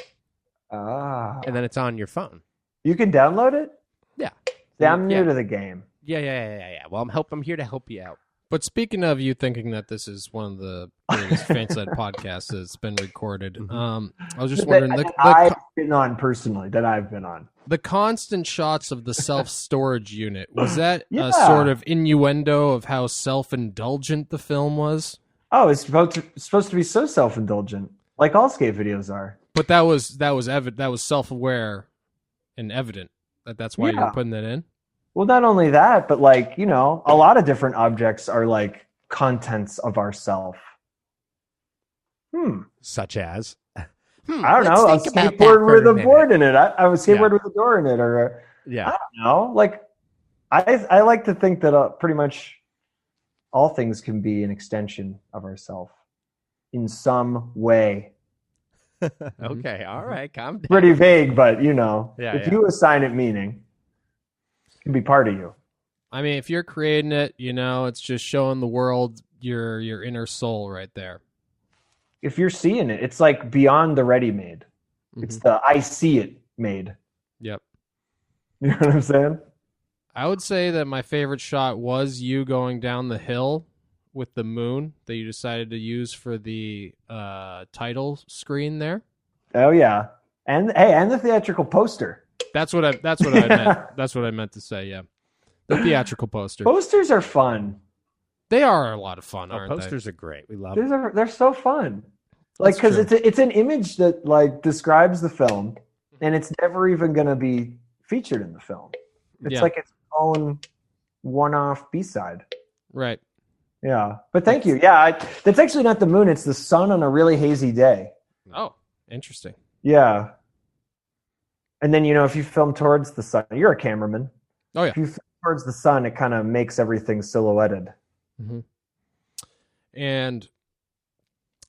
Ah. and then it's on your phone. You can download it? Yeah. See, I'm new Yeah. to the game. Yeah. Well, I'm here to help you out. But speaking of you thinking that this is one of the greatest Fancy Lad podcasts that's been recorded, I was just wondering that the I've been on personally. That I've been on. the constant shots of the self-storage unit, was that Yeah. a sort of innuendo of how self-indulgent the film was? Oh, it's supposed to be so self-indulgent, like all skate videos are. But that was self-aware and evident that's why you Yeah. were putting that in. Well, not only that, but like, you know, a lot of different objects are like contents of ourself. Such as. I don't know. A think about that skateboard for with a a minute. board in it. I would skateboard with a door in it, or I Yeah. don't know. Like, I like to think that pretty much all things can be an extension of ourself in some way. Okay. All right. Calm down. Pretty vague, but you know, Yeah, if yeah. you assign it meaning, it can be part of you. I mean, if you're creating it, you know, it's just showing the world your inner soul right there. If you're seeing it, it's like beyond the ready-made. Mm-hmm. It's the I see it made. Yep. You know what I'm saying? I would say that my favorite shot was you going down the hill with the moon that you decided to use for the title screen there. Oh yeah, and the theatrical poster. That's what I meant. That's what I meant to say. Yeah, the theatrical poster. Posters are fun. They are a lot of fun, Oh, aren't posters are great. We love them. They're so fun. Like, That's because true. it's an image that like describes the film, and it's never even going to be featured in the film. It's Yeah. like its own one-off B-side. they? Right. Yeah, but thank you. Yeah, that's actually not the moon. It's the sun on a really hazy day. Oh, interesting. Yeah. And then, you know, if you film towards the sun, you're a cameraman. Oh yeah. If you film towards the sun, it kind of makes everything silhouetted. And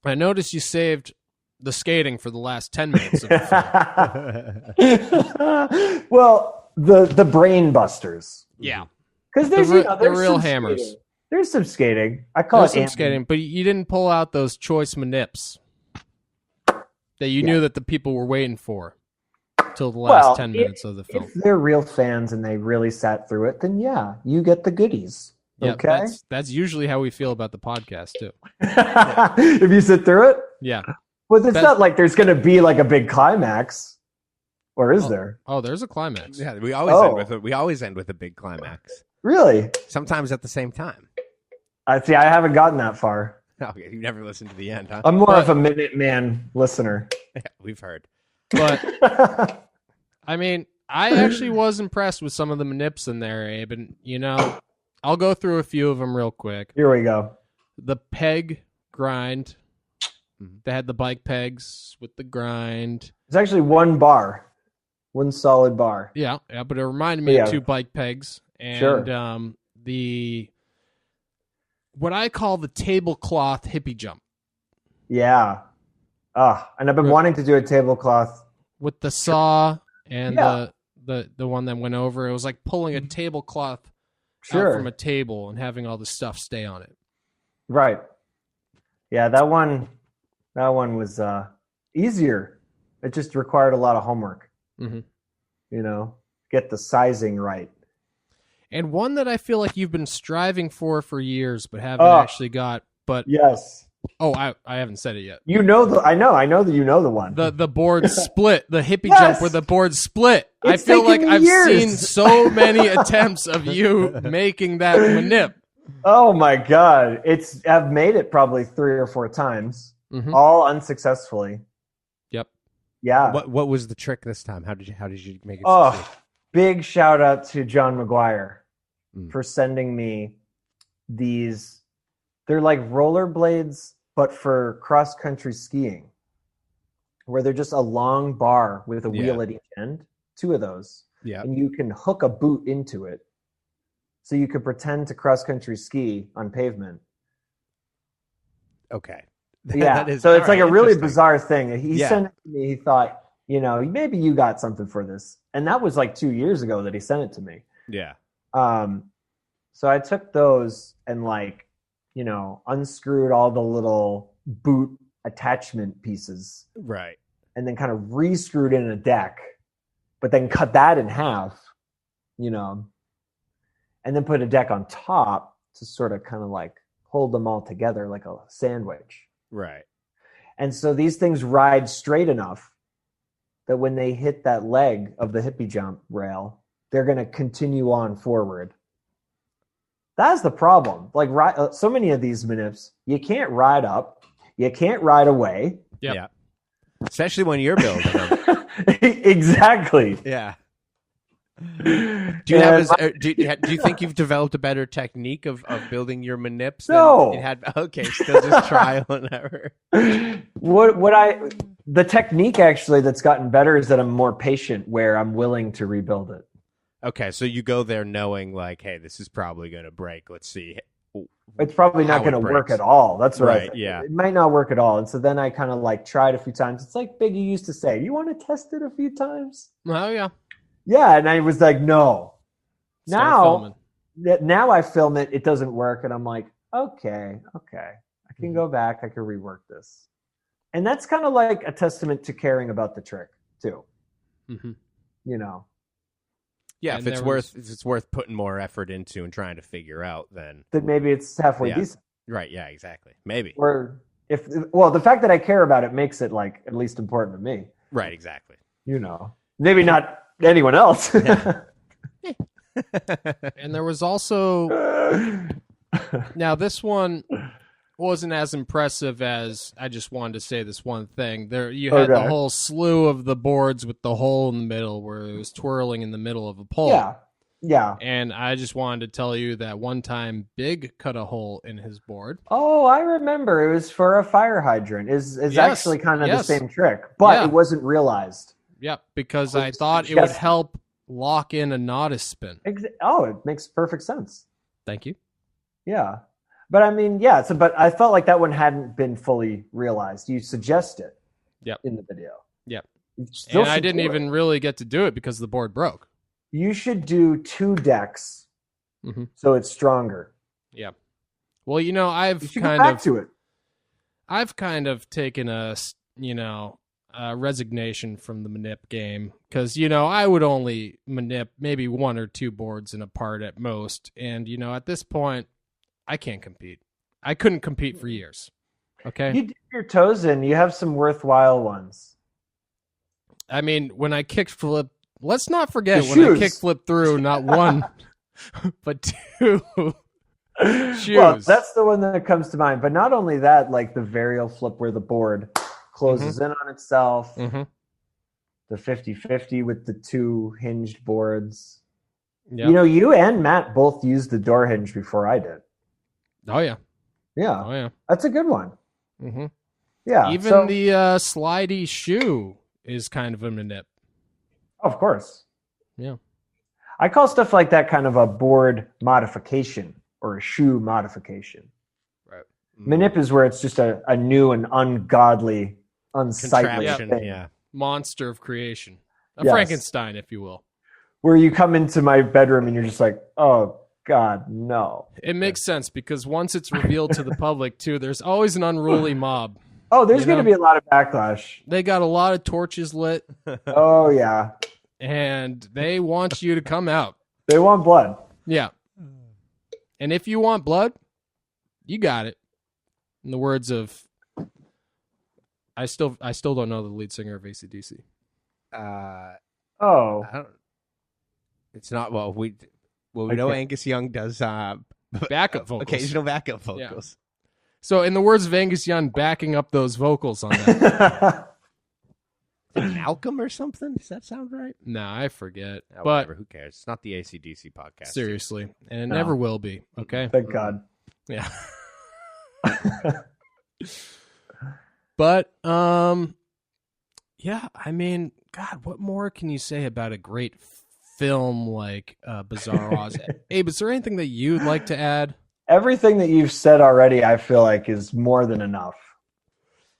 I noticed you saved the skating for the last 10 minutes of the film. Well, the brain busters. Yeah. Because there's, The there's real some hammers. Skating. There's some skating. I call There's it some ambient. skating, but you didn't pull out those choice manips that you knew that the people were waiting for till the last 10 minutes of the film. If they're real fans and they really sat through it, then yeah, you get the goodies. Yeah, Okay. that's usually how we feel about the podcast too. If you sit through it, Yeah. well, it's That's- not like there's going to be like a big climax, or is there? Oh, there's a climax. Yeah, we always end with a big climax. Really? Sometimes at the same time. I see. I haven't gotten that far. Okay, you never listened to the end, huh? I'm more of a Minuteman listener. Yeah, we've heard. But I mean, I actually was impressed with some of the manips in there, Abe. And you know, I'll go through a few of them real quick. Here we go. The peg grind. They had the bike pegs with the grind. It's actually one bar, one solid bar. Yeah, but it reminded me Yeah. of two bike pegs and Sure. the what I call the tablecloth hippie jump Yeah. And I've been wanting to do a tablecloth. with the saw and Yeah. the one that went over. It was like pulling a tablecloth out Sure. from a table and having all the stuff stay on it. Right. Yeah, that one was easier. It just required a lot of homework. Mhm. You know, get the sizing right. And one that I feel like you've been striving for years, but haven't actually got. But yes. Oh, I haven't said it yet. I know that you know the one. The board split, the hippie Yes! jump where the board split. It's I feel like taken me I've years. seen so many attempts of you making that manip. Oh my God. I've made it probably 3 or 4 times, all unsuccessfully. Yep. Yeah. What was the trick this time? How did you make it succeed? Oh, big shout out to John McGuire for sending me these. They're like rollerblades, but for cross-country skiing, where they're just a long bar with a wheel at each end, 2 of those. Yeah. And you can hook a boot into it. So you could pretend to cross-country ski on pavement. Okay. Yeah. So it's like a really bizarre thing. He sent it to me. He thought, maybe you got something for this. And that was like 2 years ago that he sent it to me. Yeah. So I took those and unscrewed all the little boot attachment pieces. Right. And then kind of re-screwed in a deck, but then cut that in half, and then put a deck on top to sort of kind of like hold them all together like a sandwich. Right. And so these things ride straight enough that when they hit that leg of the hippie jump rail, they're going to continue on forward. That's the problem. Like so many of these manips, you can't ride up, you can't ride away. Yep. Yeah. Especially when you're building them. Exactly. Yeah. Do you think you've developed a better technique of building your manips? No. Than it had? Okay, still just trial and error. The technique actually that's gotten better is that I'm more patient, where I'm willing to rebuild it. Okay, so you go there knowing like, hey, this is probably going to break. Let's see. It's probably not going to work at all. That's what I think. Yeah. It might not work at all. And so then I kind of like tried a few times. It's like Biggie used to say, you want to test it a few times? Oh, yeah. Yeah, and I was like, no. Start Now I film it. It doesn't work. And I'm like, okay. I can go back. I can rework this. And that's kind of like a testament to caring about the trick too. Mm-hmm. Yeah, if it's worth putting more effort into and trying to figure out, then maybe it's halfway decent. Right, yeah, exactly. Maybe. Or the fact that I care about it makes it like at least important to me. Right, exactly. Maybe not anyone else. And there was also now this one wasn't as impressive as I just wanted to say this one thing. There you had the whole slew of the boards with the hole in the middle where it was twirling in the middle of a pole. Yeah. And I just wanted to tell you that one time Big cut a hole in his board. Oh, I remember. It was for a fire hydrant. Is actually kind of the same trick, but it wasn't realized. Yep, because I thought it would help lock in a notice spin. It makes perfect sense. Thank you. Yeah. But I mean, but I felt like that one hadn't been fully realized. You suggest it in the video. Yep. And I didn't even really get to do it because the board broke. You should do 2 decks so it's stronger. Yeah. Well, I've kind of taken a resignation from the manip game because, I would only manip maybe 1 or 2 boards in a part at most. And, at this point, I can't compete. I couldn't compete for years. Okay. You dip your toes in. You have some worthwhile ones. I mean, when I kickflip, let's not forget when I kickflip through not 1, but 2 shoes. Well, that's the one that comes to mind. But not only that, like the varial flip where the board closes in on itself, the 50-50 with the 2 hinged boards. Yep. You and Matt both used the door hinge before I did. Oh, yeah. Yeah. Oh, yeah. That's a good one. Mm-hmm. Yeah. Even the slidey shoe is kind of a manip. Of course. Yeah. I call stuff like that kind of a board modification or a shoe modification. Right. Manip is where it's just a new and ungodly, unsightly thing. Yeah. Monster of creation. Frankenstein, if you will. Where you come into my bedroom and you're just like, oh, God, no. It makes sense because once it's revealed to the public, too, there's always an unruly mob. Oh, there's going to be a lot of backlash. They got a lot of torches lit. Oh, yeah. And they want you to come out. They want blood. Yeah. And if you want blood, you got it. In the words of, I still don't know the lead singer of AC/DC. I don't. It's not we know Angus Young does Backup vocals. occasional backup vocals. So in the words of Angus Young, backing up those vocals on that. Malcolm or something? Does that sound right? No, I forget. Oh, but whatever, who cares? It's not the AC/DC podcast. Seriously, and it never will be. Okay. Thank God. Yeah. But yeah, I mean, God, what more can you say about a great film like Bizarro Oz? Abe, is there anything that you'd like to add? Everything that you've said already, I feel like, is more than enough.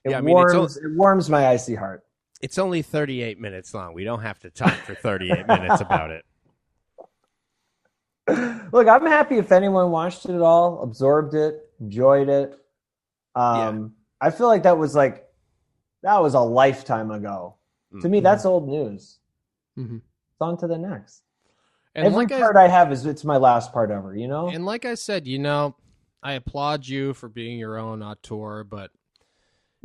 It warms my icy heart. It's only 38 minutes long. We don't have to talk for 38 minutes about it. Look, I'm happy if anyone watched it at all, absorbed it, enjoyed it. I feel like that was a lifetime ago. Mm-hmm. To me, that's old news. Mm-hmm. It's on to the next. And every part I have it's my last part ever, you know? And like I said, I applaud you for being your own auteur, but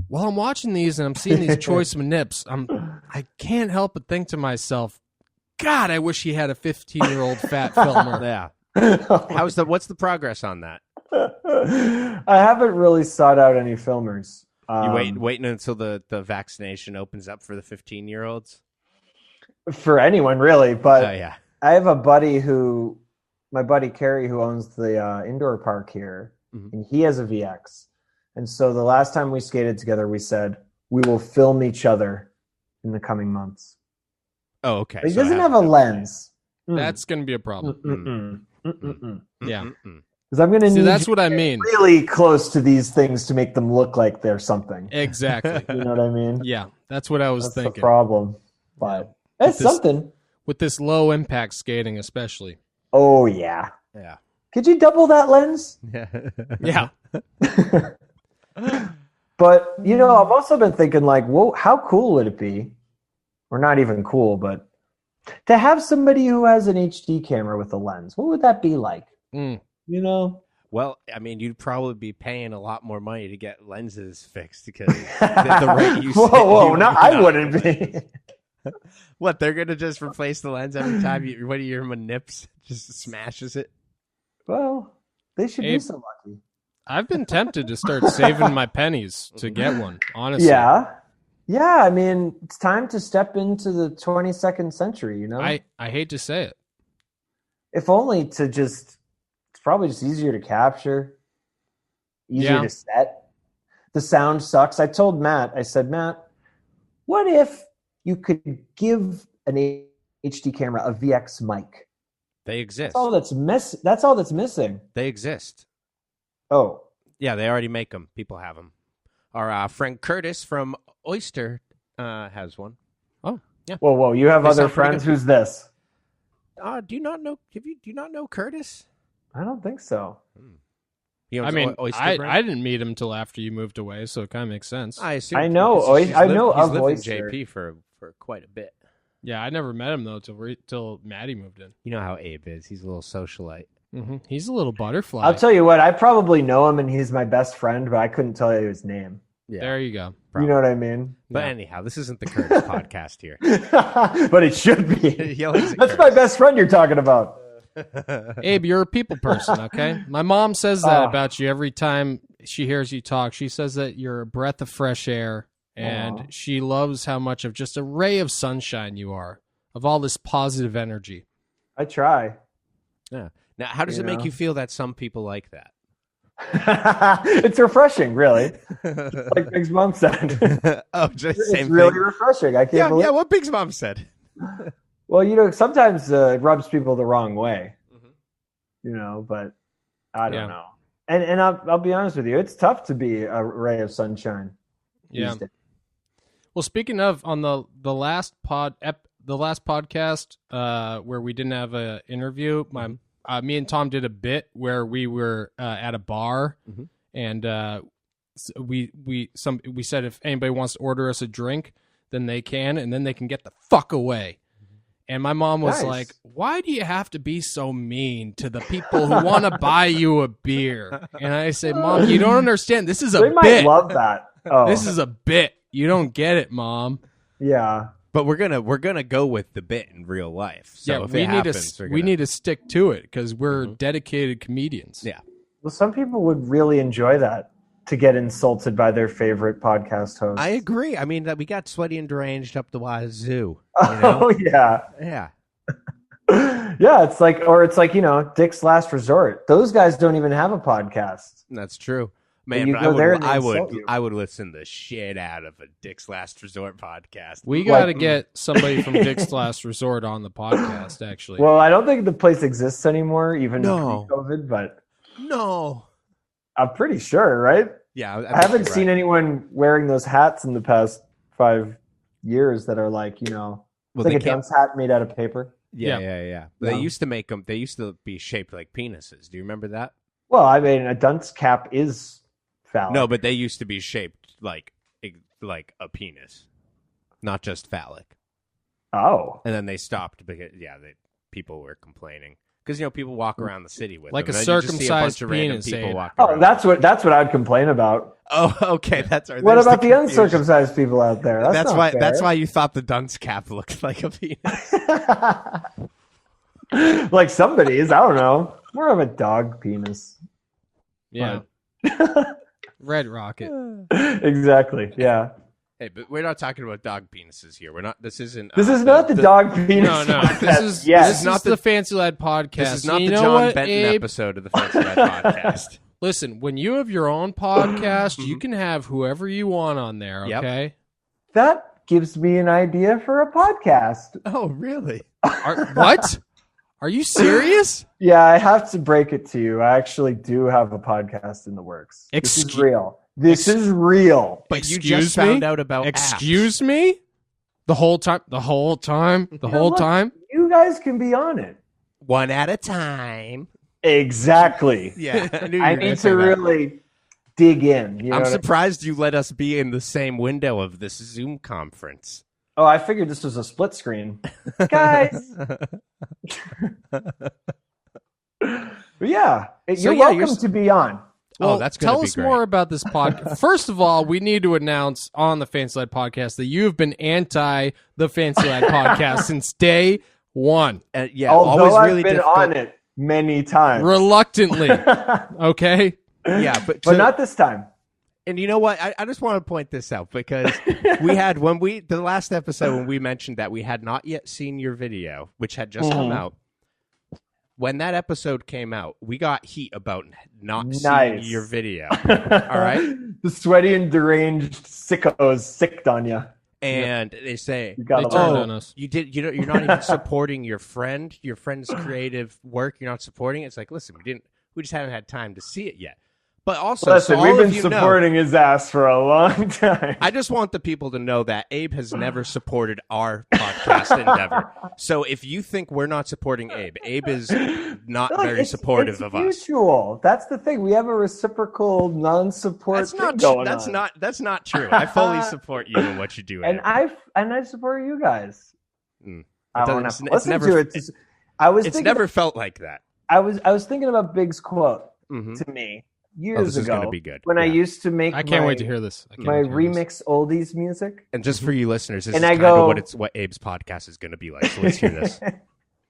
while I'm watching these and I'm seeing these choice manips, I can't help but think to myself, God, I wish he had a 15-year-old fat filmer. Yeah. What's the progress on that? I haven't really sought out any filmers. You waiting until the vaccination opens up for the 15-year-olds? For anyone, really. But yeah. I have a buddy my buddy Kerry, who owns the indoor park here, and he has a VX. And so the last time we skated together, we said, we will film each other in the coming months. Oh, okay. But he doesn't have a lens. That's going to be a problem. Yeah. Because I'm going to need that's what I mean. Really close to these things to make them look like they're something. Exactly. You know what I mean? Yeah, that's what I was thinking. That's the problem. But it's something. With this low impact skating especially. Oh, yeah. Yeah. Could you double that lens? Yeah. But, I've also been thinking whoa, how cool would it be? Or not even cool, but to have somebody who has an HD camera with a lens. What would that be like? Well, I mean, you'd probably be paying a lot more money to get lenses fixed because the rate you whoa, no, I wouldn't be. What, they're going to just replace the lens every time one of your manips just smashes it? Well, they should be so lucky. I've been tempted to start saving my pennies to get one, honestly. Yeah. Yeah, I mean, it's time to step into the 22nd century, I hate to say it. If only to it's probably just easier to capture, easier to set. The sound sucks. I told Matt, I said, Matt, what if you could give an HD camera a VX mic? They exist. That's all that's missing. They exist. Oh. Yeah, they already make them. People have them. Our friend Curtis from Oyster has one. Oh, yeah. Whoa! You have other friends? Who's this? Do you not know? Do you not know Curtis? I don't think so. I mean, I didn't meet him till after you moved away, so it kind of makes sense. I know. I know of Oyster. JP for quite a bit. Yeah, I never met him though till Maddie moved in. You know how Abe is. He's a little socialite. Mm-hmm. He's a little butterfly. I'll tell you what. I probably know him, and he's my best friend, but I couldn't tell you his name. Yeah. There you go. Probably. You know what I mean? But anyhow, this isn't the Curtis podcast here. But it should be. That's my best friend you're talking about. Abe, you're a people person, okay? My mom says that about you every time she hears you talk. She says that you're a breath of fresh air, and she loves how much of just a ray of sunshine you are, of all this positive energy. I try. Yeah. Now, how does it make you feel that some people like that? It's refreshing, really. Like Big's mom said. It's really refreshing. I can't believe. Yeah, what Big's mom said. Well, sometimes it rubs people the wrong way. But I don't know. And I'll be honest with you, it's tough to be a ray of sunshine. Yeah. Well, speaking of, on the last podcast where we didn't have an interview, me and Tom did a bit where we were at a bar, and we said if anybody wants to order us a drink, then they can, and then they can get the fuck away. And my mom was Nice. like, why do you have to be so mean to the people who want to buy you a beer? And I say, Mom, you don't understand. This is a They might bit. love that. Oh, This is a bit. You don't get it, Mom. yeah. But we're gonna go with the bit in real life. So Yeah, if we it need happens, to we need to stick to it because we're Mhm. dedicated comedians. Yeah. Well, some people would really enjoy that, to get insulted by their favorite podcast host. I agree. I mean, that we got Sweaty and Deranged up the wazoo. Oh yeah. Yeah. Yeah, it's like Dick's Last Resort. Those guys don't even have a podcast. That's true. Man, you but go there and they insult you. I would listen the shit out of a Dick's Last Resort podcast. We got to get somebody from Dick's Last Resort on the podcast, actually. Well, I don't think the place exists anymore, even No. pre-COVID, but No. I'm pretty sure, right? Yeah, I haven't seen anyone wearing those hats in the past 5 years that are like, Well, it's like they a can't. dunce hat made out of paper. Yeah. They No. used to make them. They used to be shaped like penises. Do you remember that? Well, I mean, a dunce cap is phallic. No, but they used to be shaped like a penis, not just phallic. Oh. And then they stopped because people were complaining because people walk around the city with Like them, a and then you just see circumcised bunch of random penis, people Abe. walking Oh, around. that's what I'd complain about. Oh, okay, that's right. What There's about the confusion. uncircumcised people out there? That's not why. fair. That's why you thought the dunce cap looked like a penis. Like somebody's, I don't know. More of a dog penis. Yeah. Red Rocket. Exactly. Yeah. Hey, but we're not talking about dog penises here. We're not. This isn't. This is not the dog penis. No, no. podcast. This is Yes. this is not the Fancy Lad podcast. This is not You the know John what, Benton Abe? episode of the Fancy Lad podcast. Listen, when you have your own podcast, you can have whoever you want on there, Yep. okay? That gives me an idea for a podcast. Oh, really? What? Are you serious? Yeah, I have to break it to you. I actually do have a podcast in the works. This is real. This is real. But you Excuse just me? found out about Excuse me? The whole time? The whole time? The whole Look, time? You guys can be on it. one at a time. Exactly. Yeah, I knew you I were gonna need say to that. really dig in. You know I'm what I- surprised you let us be in the same window of this Zoom conference. Oh, I figured this was a split screen. Guys. But yeah, you're welcome to be on. Well, that's gonna tell be us great. more about this podcast. First of all, we need to announce on the Fancy Lad podcast that you have been anti the Fancy Lad podcast since day one. Yeah, Although always I've really been difficult. on it many times. Reluctantly. Okay? Yeah, but But not this time. And you know what? I just want to point this out because we had the last episode when we mentioned that we had not yet seen your video, which had just come out. When that episode came out, we got heat about not seeing your video. All right, The sweaty and deranged sickos sicked on you. and they say, You gotta They turned love on it. us. you're not even supporting your friend's creative work. You're not supporting it. It's like, listen, we just haven't had time to see it yet. But also, Listen, so we've all been of you know, supporting his ass for a long time. I just want the people to know that Abe has never supported our podcast endeavor. So if you think we're not supporting Abe is not Look, very supportive of us. mutual. That's the thing. We have a reciprocal non-support That's thing not going that's on. not not true. I fully support you in what you do. And Abe. I support you guys. Mm. I It don't doesn't- have to listen to it. I was It's thinking, never felt like that. I was thinking about Big's quote Mhm. to me years this is ago gonna be good. when I Yeah. used to make I can't my, wait to hear this. I can't my wait to hear this. remix oldies music. And just for you listeners, this And is I kind go- of what Abe's podcast is going to be like. So let's hear this.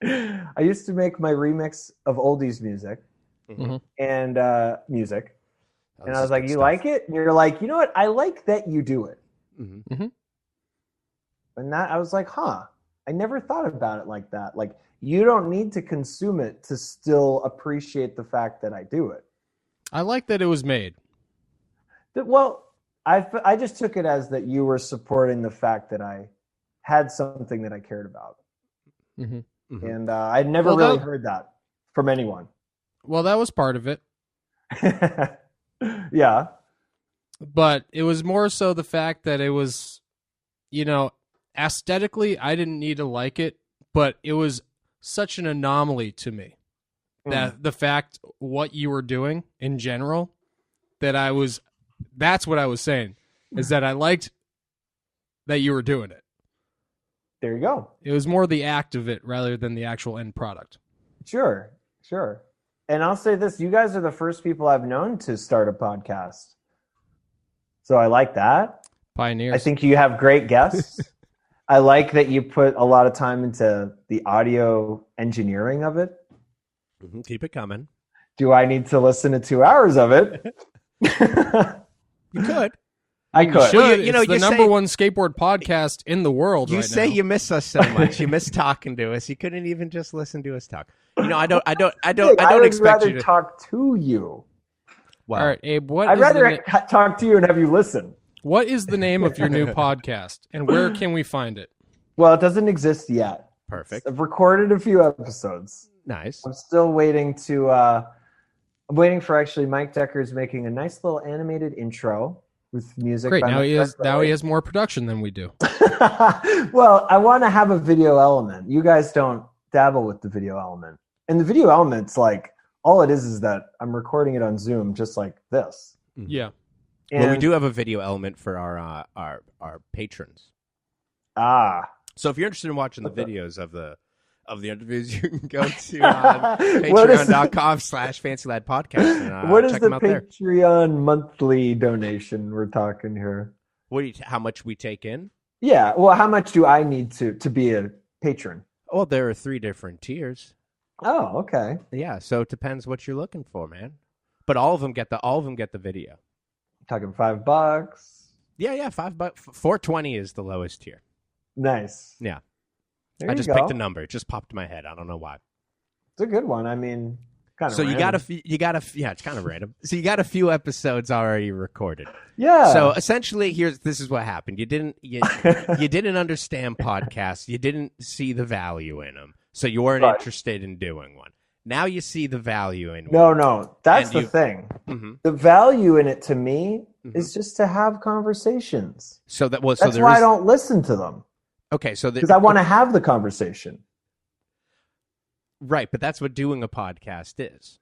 I used to make my remix of oldies music Mhm. and music. Oh, And this I is was like, good you stuff. like it? And you're like, you know what? I like that you do it. Mhm. And that I was like, huh, I never thought about it like that. Like, you don't need to consume it to still appreciate the fact that I do it. I like that it was made. Well, I just took it as that you were supporting the fact that I had something that I cared about. Mhm. Mhm. And I'd never Well, really that- heard that from anyone. Well, that was part of it. Yeah. But it was more so the fact that it was, aesthetically, I didn't need to like it, but it was such an anomaly to me that the fact what you were doing in general, that's what I was saying, is that I liked that you were doing it. There you go. It was more the act of it rather than the actual end product. Sure. And I'll say this, you guys are the first people I've known to start a podcast. So I like that. Pioneers. I think you have great guests. I like that you put a lot of time into the audio engineering of it. Mm-hmm. Keep it coming. Do I need to listen to 2 hours of it? You could. I could. Should. Well, It's the number one skateboard podcast in the world You right say now. you miss us so much. You miss talking to us. You couldn't even just listen to us talk. I don't I would expect rather you to talk to you. Well, All right, Abe, I'd rather talk to you and have you listen. what is the name of your new podcast, and where can we find it? Well, it doesn't exist yet. perfect. I've recorded a few episodes. Nice. I'm still waiting to. I'm waiting for actually Mike Decker's making a nice little animated intro with music. Great. by Now Mike he has Decker. more production than we do. Well, I want to have a video element. You guys don't dabble with the video element, and the video element's like all it is that I'm recording it on Zoom, just like this. Yeah. Well, we And- do have a video element for our patrons. Ah. So if you're interested in watching the videos of the interviews, you can go to What is- patreon.com/fancyladpodcast and what is check the them out there. Patreon monthly donation we're talking here? How much we take in? Yeah. Well, how much do I need to be a patron? Well, there are 3 different tiers. Oh, okay. Yeah, so it depends what you're looking for, man. But all of them get the video. Talking $5. Yeah, $5. $4.20 is the lowest tier. Nice. Yeah. There I you just go. picked a number. It just popped in my head. I don't know why. It's a good one. I mean, kind of. So you got yeah, it's kind of random. So you got a few episodes already recorded. Yeah. So essentially, this is what happened. You didn't understand podcasts. You didn't see the value in them, so you weren't Right. interested in doing one. Now you see the value in one. No. That's And the thing. Mhm. The value in it to me Mhm. is just to have conversations. So that was That's why I don't listen to them, Okay, so because I want to have the conversation. right, but that's what doing a podcast is.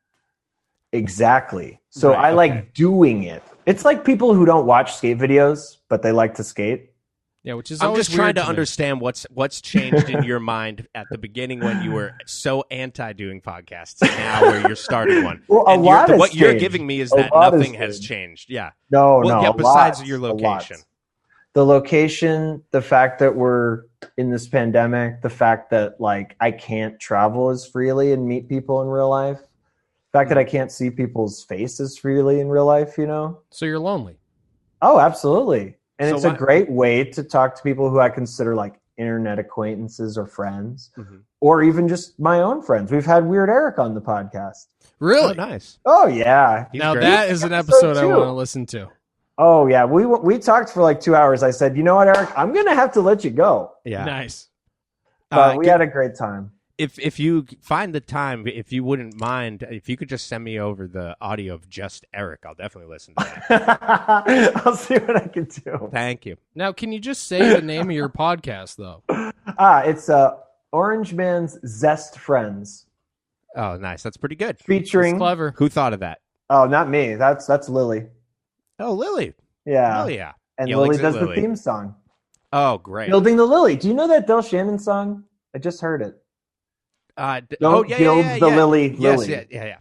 Exactly. So Right, I okay. like doing it. It's like people who don't watch skate videos, but they like to skate. Yeah, which is I'm always just trying weird to me. understand what's changed in your mind at the beginning when you were so anti doing podcasts, and now where you're starting one. Well, a And lot has what you're changed. giving me is A that lot has nothing has changed. Yeah. No, Well, yeah, a besides lot, your a lot. location. The location, the fact that we're in this pandemic, the fact that like I can't travel as freely and meet people in real life, the fact that I can't see people's faces freely in real life, you know? So you're lonely. Oh, absolutely. And So it's why- a great way to talk to people who I consider like internet acquaintances or friends, Mhm. or even just my own friends. We've had Weird Eric on the podcast. Really? Oh, nice. Oh, yeah. He's Now great. that is an Episode episode I 2. want to listen to. Oh, yeah. We talked for like 2 hours. I said, you know what, Eric? I'm going to have to let you go. Yeah. Nice. But we had a great time. If you find the time, if you wouldn't mind, if you could just send me over the audio of just Eric, I'll definitely listen to that. I'll see what I can do. Thank you. Now, can you just say the name of your podcast, though? It's OrangeMan's Zest Friends, Oh, nice. That's pretty good. featuring. It's clever. Who thought of that? Oh, not me. That's Lily. Oh, Lily. Yeah. Hell yeah. And Yeah, Lily Lexi does Lily. the theme song. Oh, great. Gilding the Lily. Do you know that Del Shannon song? I just heard it. Don't gild the lily, Yes, lily. yeah.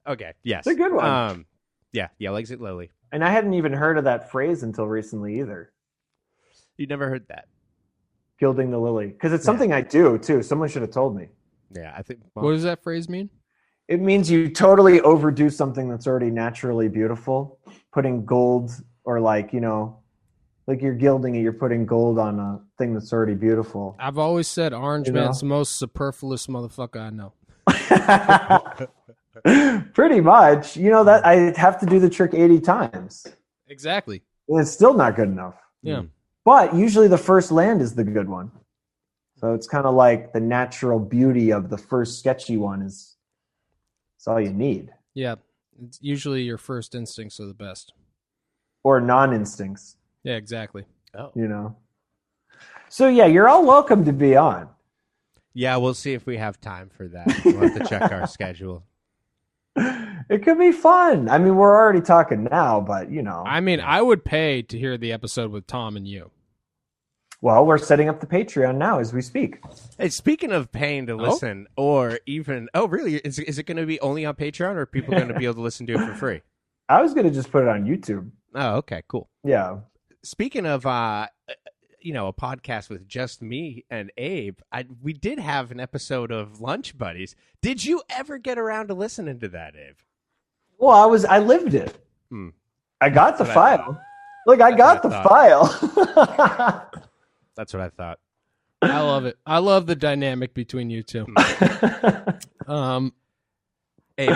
Okay, yes. It's a good one. Yeah, Exit Lily. And I hadn't even heard of that phrase until recently either. You never heard that. Gilding the Lily. Because it's something I do too. Someone should have told me. Yeah, I think. What does that phrase mean? It means you totally overdo something that's already naturally beautiful. Putting gold or like you're gilding it, you're putting gold on a thing that's already beautiful. I've always said Orange You know? Man's the most superfluous motherfucker I know. Pretty much. You know that I have to do the trick 80 times. Exactly. And it's still not good enough. Yeah. But usually the first land is the good one. So it's kind of like the natural beauty of the first sketchy one is it's all you need. Yeah. It's usually your first instincts are the best. Or non-instincts, Yeah, exactly. you know. So yeah, you're all welcome to be on. Yeah, we'll see if we have time for that. We'll have to check our schedule. It could be fun. I mean, we're already talking now, but I mean, I would pay to hear the episode with Tom and you. Well, we're setting up the Patreon now as we speak. Hey, speaking of paying to listen, or even really, is it going to be only on Patreon, or are people going to be able to listen to it for free? I was going to just put it on YouTube. Oh, okay, cool. Yeah. Speaking of, a podcast with just me and Abe, we did have an episode of Lunch Buddies. Did you ever get around to listening to that, Abe? Well, I lived it. I got the file. Look, I got the file. That's what I thought. I love it. I love the dynamic between you two. Hey,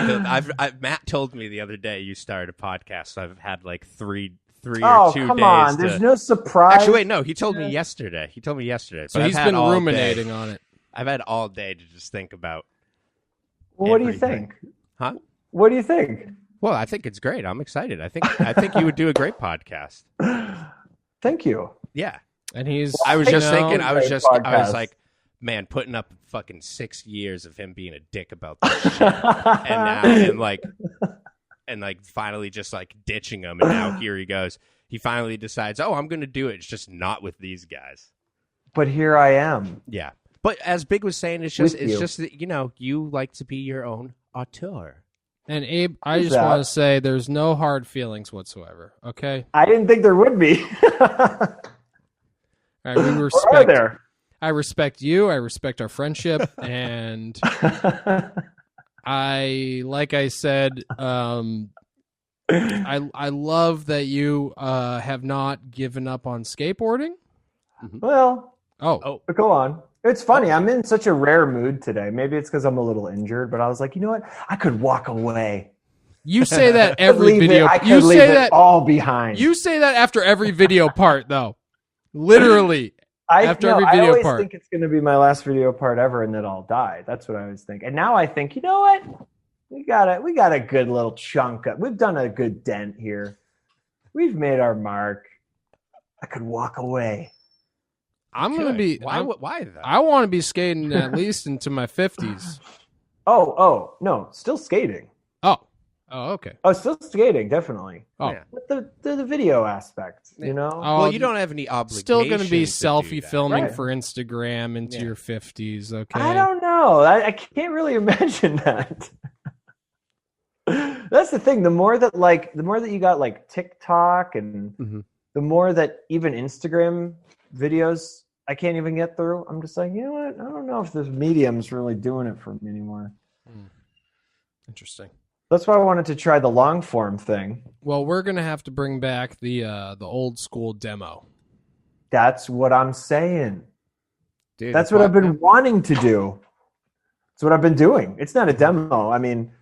Matt told me the other day you started a podcast. So I've had like three oh, or 2 come days. On. There's no surprise. Actually, wait, no. He told me yesterday. So he's been ruminating on it. I've had all day to just think about. Well, what do you think? Huh? What do you think? Well, I think it's great. I'm excited. I think you would do a great podcast. Thank you. Yeah. And he's. I was just thinking. I was podcast. like, man, putting up fucking 6 years of him being a dick about this shit, and finally just like ditching him, and now here he goes. He finally decides, I'm going to do it. It's just not with these guys. But here I am. Yeah. But as Big was saying, it's just that you like to be your own auteur. And Abe, I just want to say there's no hard feelings whatsoever. Okay. I didn't think there would be. All right, we respect. Or are there? I respect you. I respect our friendship, and like I said, I love that you have not given up on skateboarding. Well, but go on. It's funny. I'm in such a rare mood today. Maybe it's because I'm a little injured, but I was like, you know what? I could walk away. You say that every video. I could leave it all behind. You say that after every video part, though. Literally. After every video I always part. think it's going to be my last video part ever, and then I'll die. That's what I always think. And now I think, you know what? We got a good little chunk. We've done a good dent here. We've made our mark. I could walk away. I'm going to be. Why though? I want to be skating at least into my 50s. Oh, no, still skating. Oh, okay. Oh, still skating, definitely. Oh, yeah. But the video aspect, you know. Well, you don't have any obligation. Still going to be to selfie filming Right. for Instagram into your 50s. Okay. I don't know. I can't really imagine that. That's the thing. The more that you got like TikTok and the more that even Instagram videos I can't even get through. I'm just like, you know what? I don't know if this medium's really doing it for me anymore. Interesting. That's why I wanted to try the long form thing. Well, we're going to have to bring back the old school demo. That's what I'm saying. Dude, That's what I've been wanting to do. That's what I've been doing. It's not a demo. I mean,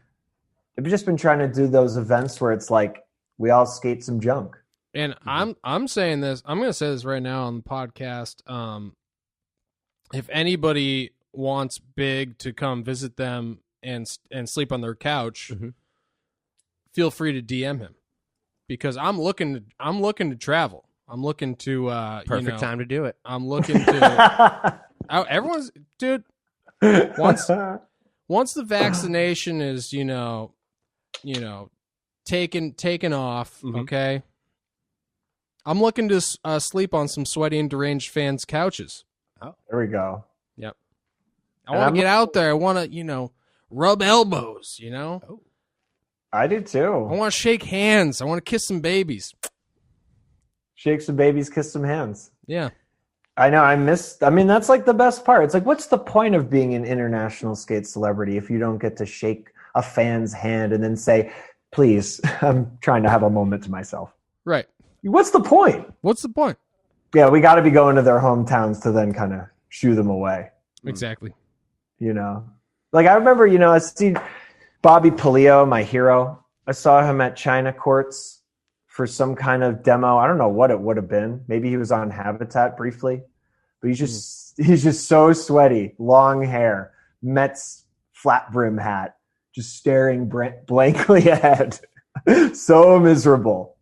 I've just been trying to do those events where it's like we all skate some junk. And I'm saying this. I'm going to say this right now on the podcast. If anybody wants Big to come visit them and sleep on their couch, feel free to DM him, because I'm looking to travel. I'm looking to perfect time to do it. I'm looking to everyone's dude. Once the vaccination is taken off, okay. I'm looking to sleep on some sweaty and deranged fans' couches. Oh, there we go. Yep. I want to get out there. I want to rub elbows. Oh, I do too. I want to shake hands. I want to kiss some babies. Shake some babies, kiss some hands. Yeah. I know. I mean, that's like the best part. It's like, what's the point of being an international skate celebrity if you don't get to shake a fan's hand and then say, please, I'm trying to have a moment to myself. Right. What's the point? What's the point? Yeah, we got to be going to their hometowns to then kind of shoo them away. Exactly. Like I remember, I see Bobby Polio, my hero. I saw him at China Courts for some kind of demo. I don't know what it would have been. Maybe he was on Habitat briefly, but he's just so sweaty, long hair, Mets flat brim hat, just staring blankly ahead, so miserable.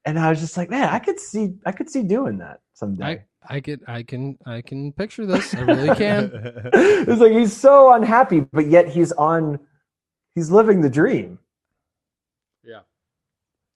And I was just like, man, I could see doing that someday. I can picture this. I really can. It's like he's so unhappy, but yet he's living the dream. Yeah.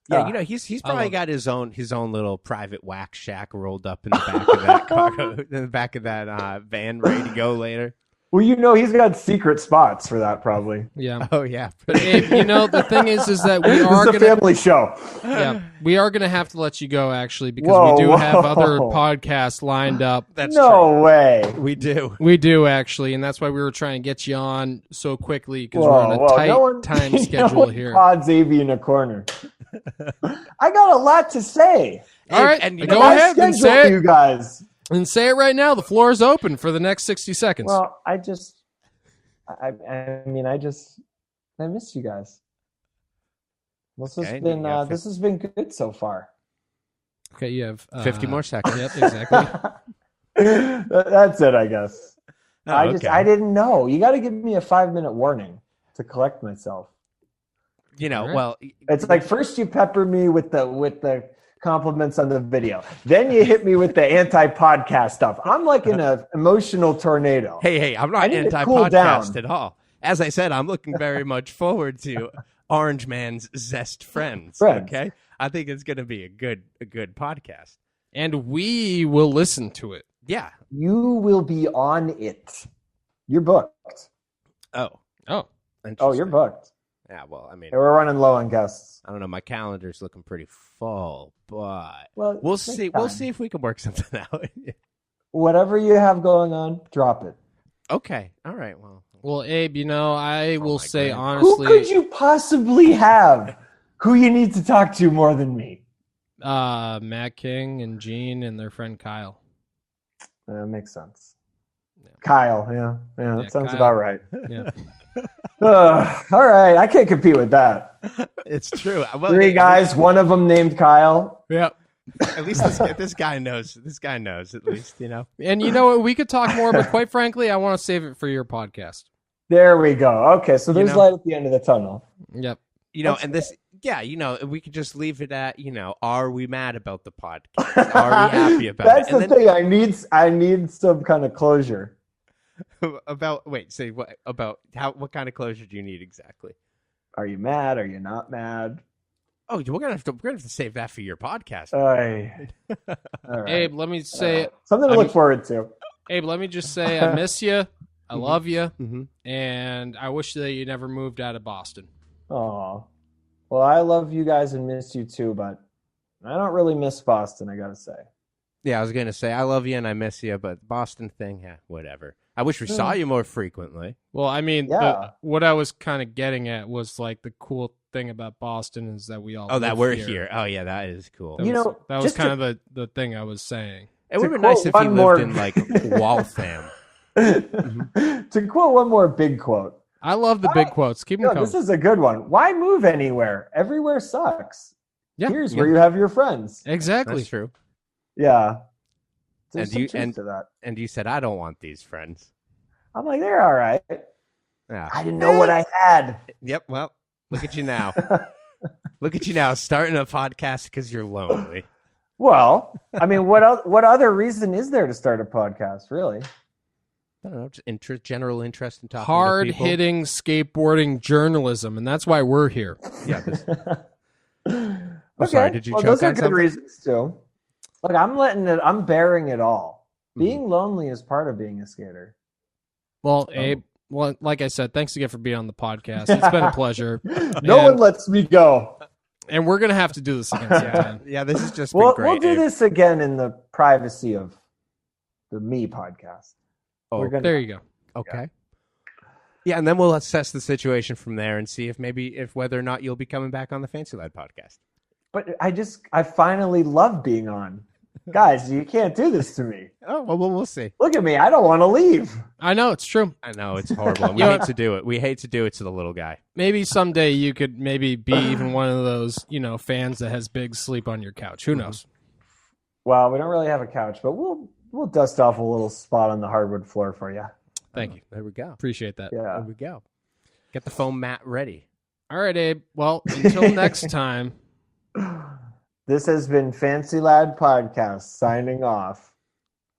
Yeah, he's probably got his own little private wax shack rolled up in the back of that cargo, in the back of that van, ready to go later. Well, he's got secret spots for that, probably. Yeah. Oh yeah. But Abe, the thing is that we are This is a family show. Yeah, we are gonna have to let you go actually because we do have other podcasts lined up. That's no true. way. We do. We do actually, and that's why we were trying to get you on so quickly because we're on a tight time schedule here. Pod's Abe in a corner. I got a lot to say. All right, and go ahead and say it. You guys. And say it right now. The floor is open for the next 60 seconds. Well, I miss you guys. This has been good so far. Okay, you have 50 more seconds. Yep, exactly. That's it, I guess. I didn't know. You got to give me a 5-minute warning to collect myself. Right. Well, it's like first you pepper me with the compliments on the video. Then you hit me with the anti-podcast stuff. I'm like in an emotional tornado. Hey, I'm not anti-podcast at all. As I said, I'm looking very much forward to OrangeMan's Zest Friends. Okay? I think it's going to be a good podcast. And we will listen to it. Yeah. You will be on it. You're booked. Oh, you're booked. Yeah, well, I mean, we're running low on guests. I don't know. My calendar's looking pretty full, but we'll see. We'll see if we can work something out. Whatever you have going on, drop it. Okay. All right. Well, Abe, I will say honestly, who could you possibly have who you need to talk to more than me? Matt King and Gene and their friend Kyle. That makes sense. Yeah. Kyle, yeah, that sounds Kyle. about right. Yeah. All right, I can't compete with that. It's true. Well, 3 guys, one of them named Kyle. Yep. At least this guy knows. This guy knows, at least, And you know what? We could talk more, but quite frankly, I want to save it for your podcast. There we go. Okay, so there's light at the end of the tunnel. Yep. And this, we could just leave it at, are we mad about the podcast? Are we happy about That's it? That's the thing. I need some kind of closure. What kind of closure do you need exactly? Are you mad? Are you not mad? Oh, we're gonna have to save that for your podcast. All right. Abe, let me say something to look forward to. Abe, let me just say I miss you. I love you, mm-hmm. and I wish that you never moved out of Boston. Oh, well, I love you guys and miss you too, but I don't really miss Boston, I gotta say. Yeah, I was gonna say I love you and I miss you, but the Boston thing, whatever. I wish we saw you more frequently. Well, I mean, what I was kind of getting at was like the cool thing about Boston is that we all that we're here. Oh yeah, that is cool. That was kind of the thing I was saying. It would have been nice if you lived in like Waltham. To quote one more big quote. I love the big quotes. Keep them coming. This is a good one. Why move anywhere? Everywhere sucks. Yeah. Here's where you have your friends. Exactly. That's true. Yeah. And you said, I don't want these friends. I'm like, they're all right. Yeah. I didn't know what I had. Yep. Well, look at you now. Look at you now, starting a podcast because you're lonely. Well, I mean, what other reason is there to start a podcast, really? I don't know, just general interest in talking to people. Hard-hitting skateboarding journalism, and that's why we're here. Yeah. Okay. Sorry, did you choke those are on good something? reasons, too. Look, I'm bearing it all. Being lonely is part of being a skater. Well, Abe, like I said, thanks again for being on the podcast. It's been a pleasure. No one lets me go. And we're going to have to do this again sometime. Yeah, this has just been great. We'll do this again in the privacy of the Me podcast. Oh, there you go. Okay. Yeah, and then we'll assess the situation from there and see if whether or not you'll be coming back on the Fancy Lad podcast. But I finally love being on. Guys, you can't do this to me. Oh, well, we'll see. Look at me. I don't want to leave. I know, it's true. I know, it's horrible. We hate to do it. We hate to do it to the little guy. Maybe someday you could maybe be even one of those, fans that has Big sleep on your couch. Who knows? Well, we don't really have a couch, but we'll dust off a little spot on the hardwood floor for you. Thank you. There we go. Appreciate that. Yeah. There we go. Get the foam mat ready. All right, Abe. Well, until next time. This has been Fancy Lad Podcast signing off.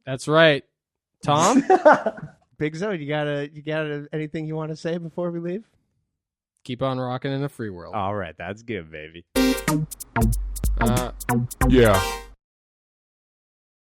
That's right. Tom? Bigzo, you got anything you want to say before we leave? Keep on rocking in a free world. All right, that's good, baby. Yeah.